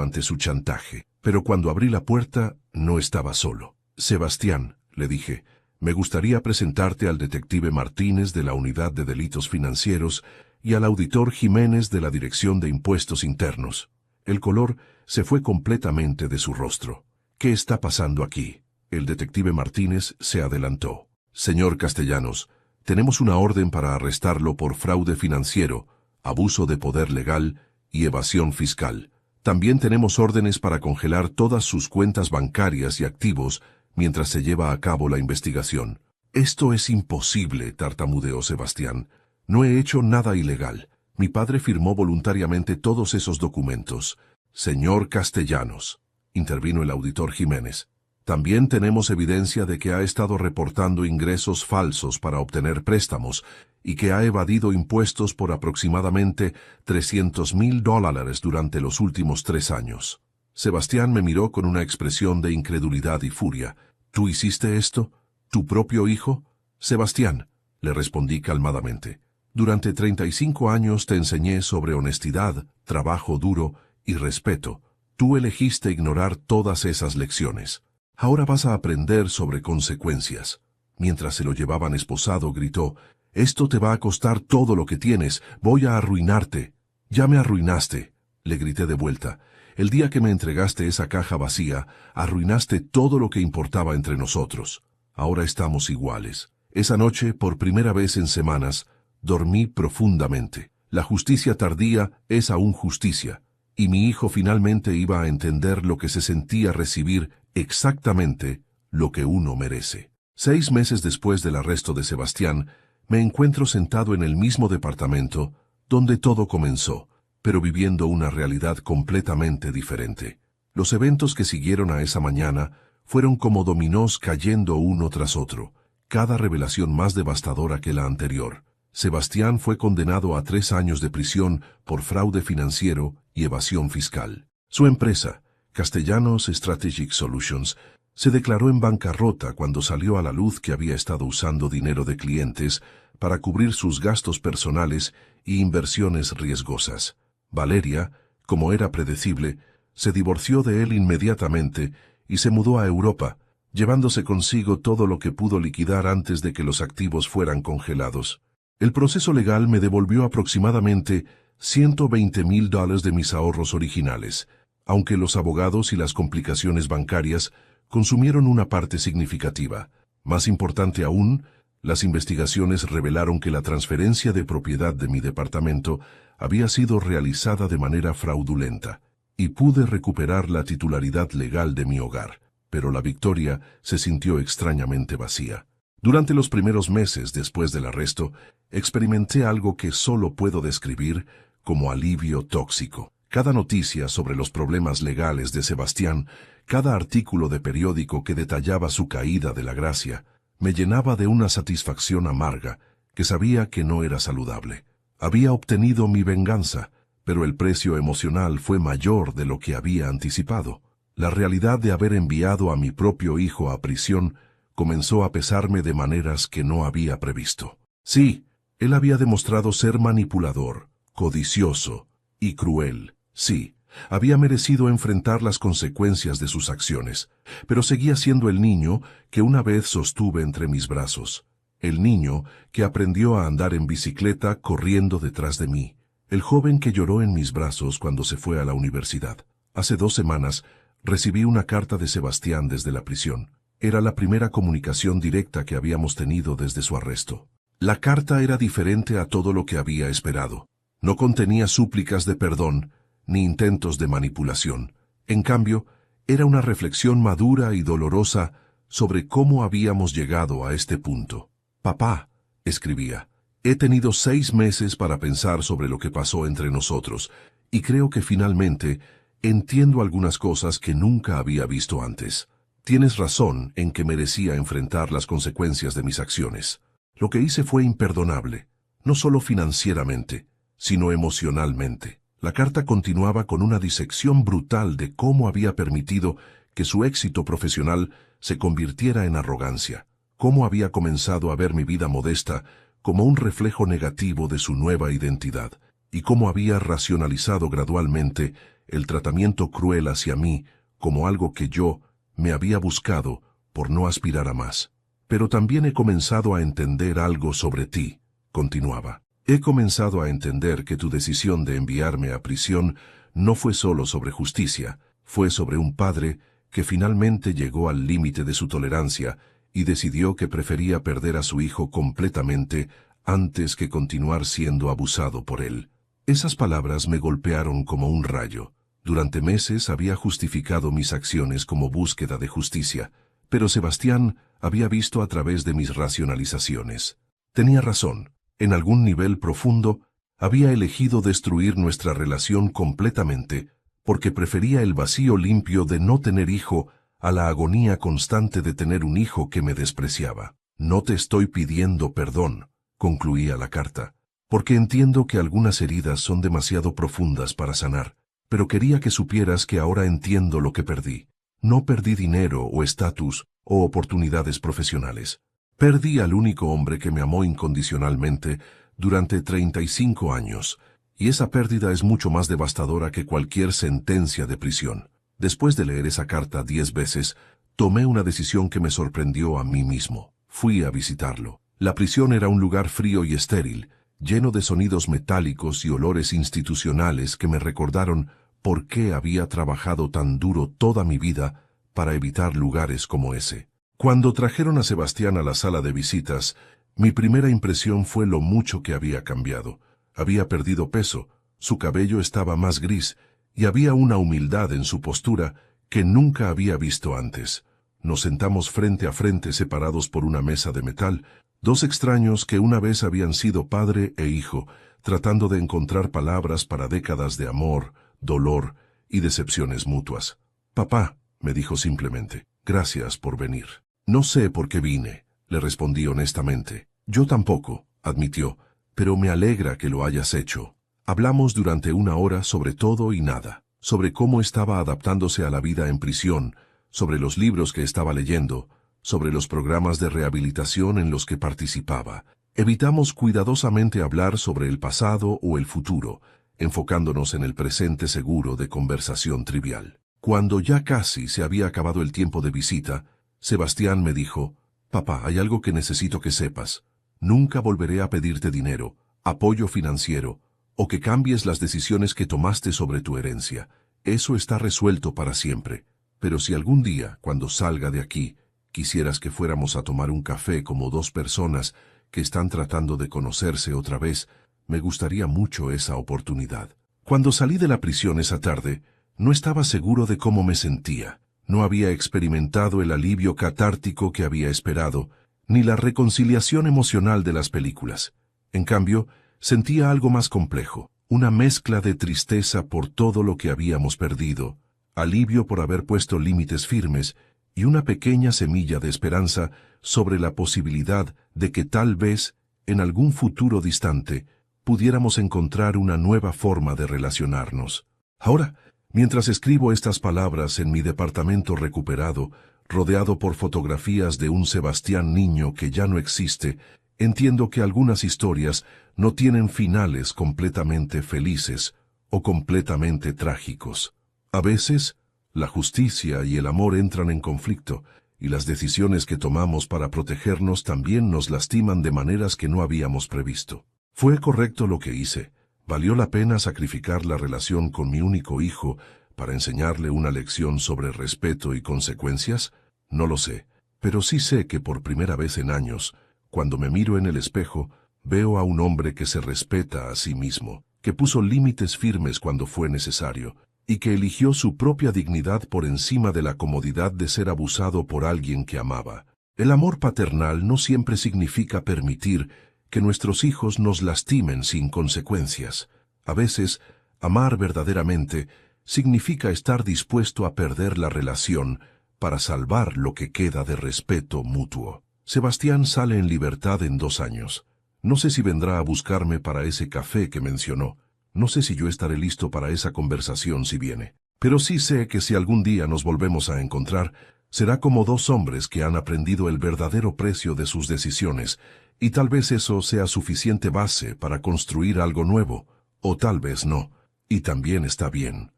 ante su chantaje. Pero cuando abrí la puerta, no estaba solo. Sebastián, le dije, me gustaría presentarte al detective Martínez de la Unidad de Delitos Financieros y al auditor Jiménez de la Dirección de Impuestos Internos. El color se fue completamente de su rostro. ¿Qué está pasando aquí? El detective Martínez se adelantó. Señor Castellanos, tenemos una orden para arrestarlo por fraude financiero, abuso de poder legal y evasión fiscal. También tenemos órdenes para congelar todas sus cuentas bancarias y activos mientras se lleva a cabo la investigación. Esto es imposible, tartamudeó Sebastián. No he hecho nada ilegal. Mi padre firmó voluntariamente todos esos documentos. Señor Castellanos, intervino el auditor Jiménez. También tenemos evidencia de que ha estado reportando ingresos falsos para obtener préstamos y que ha evadido impuestos por aproximadamente $300,000 durante los últimos 3 años. Sebastián me miró con una expresión de incredulidad y furia. ¿Tú hiciste esto? ¿Tu propio hijo? Sebastián, le respondí calmadamente. Durante 35 años te enseñé sobre honestidad, trabajo duro y respeto. Tú elegiste ignorar todas esas lecciones. Ahora vas a aprender sobre consecuencias. Mientras se lo llevaban esposado, gritó, «Esto te va a costar todo lo que tienes. Voy a arruinarte». «Ya me arruinaste», le grité de vuelta. «El día que me entregaste esa caja vacía, arruinaste todo lo que importaba entre nosotros. Ahora estamos iguales». Esa noche, por primera vez en semanas, dormí profundamente. La justicia tardía es aún justicia, y mi hijo finalmente iba a entender lo que se sentía recibir exactamente lo que uno merece. 6 meses después del arresto de Sebastián, me encuentro sentado en el mismo departamento donde todo comenzó, pero viviendo una realidad completamente diferente. Los eventos que siguieron a esa mañana fueron como dominós cayendo uno tras otro, cada revelación más devastadora que la anterior. Sebastián fue condenado a 3 años de prisión por fraude financiero y evasión fiscal. Su empresa, Castellanos Strategic Solutions, se declaró en bancarrota cuando salió a la luz que había estado usando dinero de clientes para cubrir sus gastos personales y inversiones riesgosas. Valeria, como era predecible, se divorció de él inmediatamente y se mudó a Europa, llevándose consigo todo lo que pudo liquidar antes de que los activos fueran congelados. El proceso legal me devolvió aproximadamente $120,000 de mis ahorros originales, aunque los abogados y las complicaciones bancarias consumieron una parte significativa. Más importante aún, las investigaciones revelaron que la transferencia de propiedad de mi departamento había sido realizada de manera fraudulenta, y pude recuperar la titularidad legal de mi hogar, pero la victoria se sintió extrañamente vacía. Durante los primeros meses después del arresto, experimenté algo que solo puedo describir como alivio tóxico. Cada noticia sobre los problemas legales de Sebastián, cada artículo de periódico que detallaba su caída de la gracia, me llenaba de una satisfacción amarga que sabía que no era saludable. Había obtenido mi venganza, pero el precio emocional fue mayor de lo que había anticipado. La realidad de haber enviado a mi propio hijo a prisión comenzó a pesarme de maneras que no había previsto. Sí, él había demostrado ser manipulador, codicioso y cruel. Sí, había merecido enfrentar las consecuencias de sus acciones, pero seguía siendo el niño que una vez sostuve entre mis brazos, el niño que aprendió a andar en bicicleta corriendo detrás de mí, el joven que lloró en mis brazos cuando se fue a la universidad. Hace 2 semanas recibí una carta de Sebastián desde la prisión. Era la primera comunicación directa que habíamos tenido desde su arresto. La carta era diferente a todo lo que había esperado. No contenía súplicas de perdón, ni intentos de manipulación. En cambio, era una reflexión madura y dolorosa sobre cómo habíamos llegado a este punto. «Papá», escribía, «he tenido 6 meses para pensar sobre lo que pasó entre nosotros, y creo que finalmente entiendo algunas cosas que nunca había visto antes. Tienes razón en que merecía enfrentar las consecuencias de mis acciones. Lo que hice fue imperdonable, no solo financieramente, sino emocionalmente. La carta continuaba con una disección brutal de cómo había permitido que su éxito profesional se convirtiera en arrogancia, cómo había comenzado a ver mi vida modesta como un reflejo negativo de su nueva identidad, y cómo había racionalizado gradualmente el tratamiento cruel hacia mí como algo que yo me había buscado por no aspirar a más. Pero también he comenzado a entender algo sobre ti, continuaba. He comenzado a entender que tu decisión de enviarme a prisión no fue solo sobre justicia, fue sobre un padre que finalmente llegó al límite de su tolerancia y decidió que prefería perder a su hijo completamente antes que continuar siendo abusado por él. Esas palabras me golpearon como un rayo. Durante meses había justificado mis acciones como búsqueda de justicia, pero Sebastián había visto a través de mis racionalizaciones. Tenía razón. En algún nivel profundo, había elegido destruir nuestra relación completamente porque prefería el vacío limpio de no tener hijo a la agonía constante de tener un hijo que me despreciaba. No te estoy pidiendo perdón, concluía la carta, porque entiendo que algunas heridas son demasiado profundas para sanar, pero quería que supieras que ahora entiendo lo que perdí. No perdí dinero o estatus o oportunidades profesionales. Perdí al único hombre que me amó incondicionalmente durante 35 años, y esa pérdida es mucho más devastadora que cualquier sentencia de prisión. Después de leer esa carta 10 veces, tomé una decisión que me sorprendió a mí mismo. Fui a visitarlo. La prisión era un lugar frío y estéril, lleno de sonidos metálicos y olores institucionales que me recordaron por qué había trabajado tan duro toda mi vida para evitar lugares como ese. Cuando trajeron a Sebastián a la sala de visitas, mi primera impresión fue lo mucho que había cambiado. Había perdido peso, su cabello estaba más gris, y había una humildad en su postura que nunca había visto antes. Nos sentamos frente a frente separados por una mesa de metal, dos extraños que una vez habían sido padre e hijo, tratando de encontrar palabras para décadas de amor, dolor y decepciones mutuas. «Papá», me dijo simplemente, «gracias por venir». «No sé por qué vine», le respondí honestamente. «Yo tampoco», admitió, «pero me alegra que lo hayas hecho». Hablamos durante una hora sobre todo y nada, sobre cómo estaba adaptándose a la vida en prisión, sobre los libros que estaba leyendo, sobre los programas de rehabilitación en los que participaba. Evitamos cuidadosamente hablar sobre el pasado o el futuro, enfocándonos en el presente seguro de conversación trivial. Cuando ya casi se había acabado el tiempo de visita, Sebastián me dijo, «Papá, hay algo que necesito que sepas. Nunca volveré a pedirte dinero, apoyo financiero, o que cambies las decisiones que tomaste sobre tu herencia. Eso está resuelto para siempre. Pero si algún día, cuando salga de aquí, quisieras que fuéramos a tomar un café como dos personas que están tratando de conocerse otra vez, me gustaría mucho esa oportunidad». Cuando salí de la prisión esa tarde, no estaba seguro de cómo me sentía. No había experimentado el alivio catártico que había esperado, ni la reconciliación emocional de las películas. En cambio, sentía algo más complejo, una mezcla de tristeza por todo lo que habíamos perdido, alivio por haber puesto límites firmes y una pequeña semilla de esperanza sobre la posibilidad de que tal vez, en algún futuro distante, pudiéramos encontrar una nueva forma de relacionarnos. Ahora, mientras escribo estas palabras en mi departamento recuperado, rodeado por fotografías de un Sebastián niño que ya no existe, entiendo que algunas historias no tienen finales completamente felices o completamente trágicos. A veces, la justicia y el amor entran en conflicto, y las decisiones que tomamos para protegernos también nos lastiman de maneras que no habíamos previsto. ¿Fue correcto lo que hice? ¿Valió la pena sacrificar la relación con mi único hijo para enseñarle una lección sobre respeto y consecuencias? No lo sé, pero sí sé que por primera vez en años, cuando me miro en el espejo, veo a un hombre que se respeta a sí mismo, que puso límites firmes cuando fue necesario, y que eligió su propia dignidad por encima de la comodidad de ser abusado por alguien que amaba. El amor paternal no siempre significa permitir que nuestros hijos nos lastimen sin consecuencias. A veces, amar verdaderamente significa estar dispuesto a perder la relación para salvar lo que queda de respeto mutuo. Sebastián sale en libertad en 2 años. No sé si vendrá a buscarme para ese café que mencionó. No sé si yo estaré listo para esa conversación si viene. Pero sí sé que si algún día nos volvemos a encontrar, será como dos hombres que han aprendido el verdadero precio de sus decisiones, y tal vez eso sea suficiente base para construir algo nuevo, o tal vez no, y también está bien.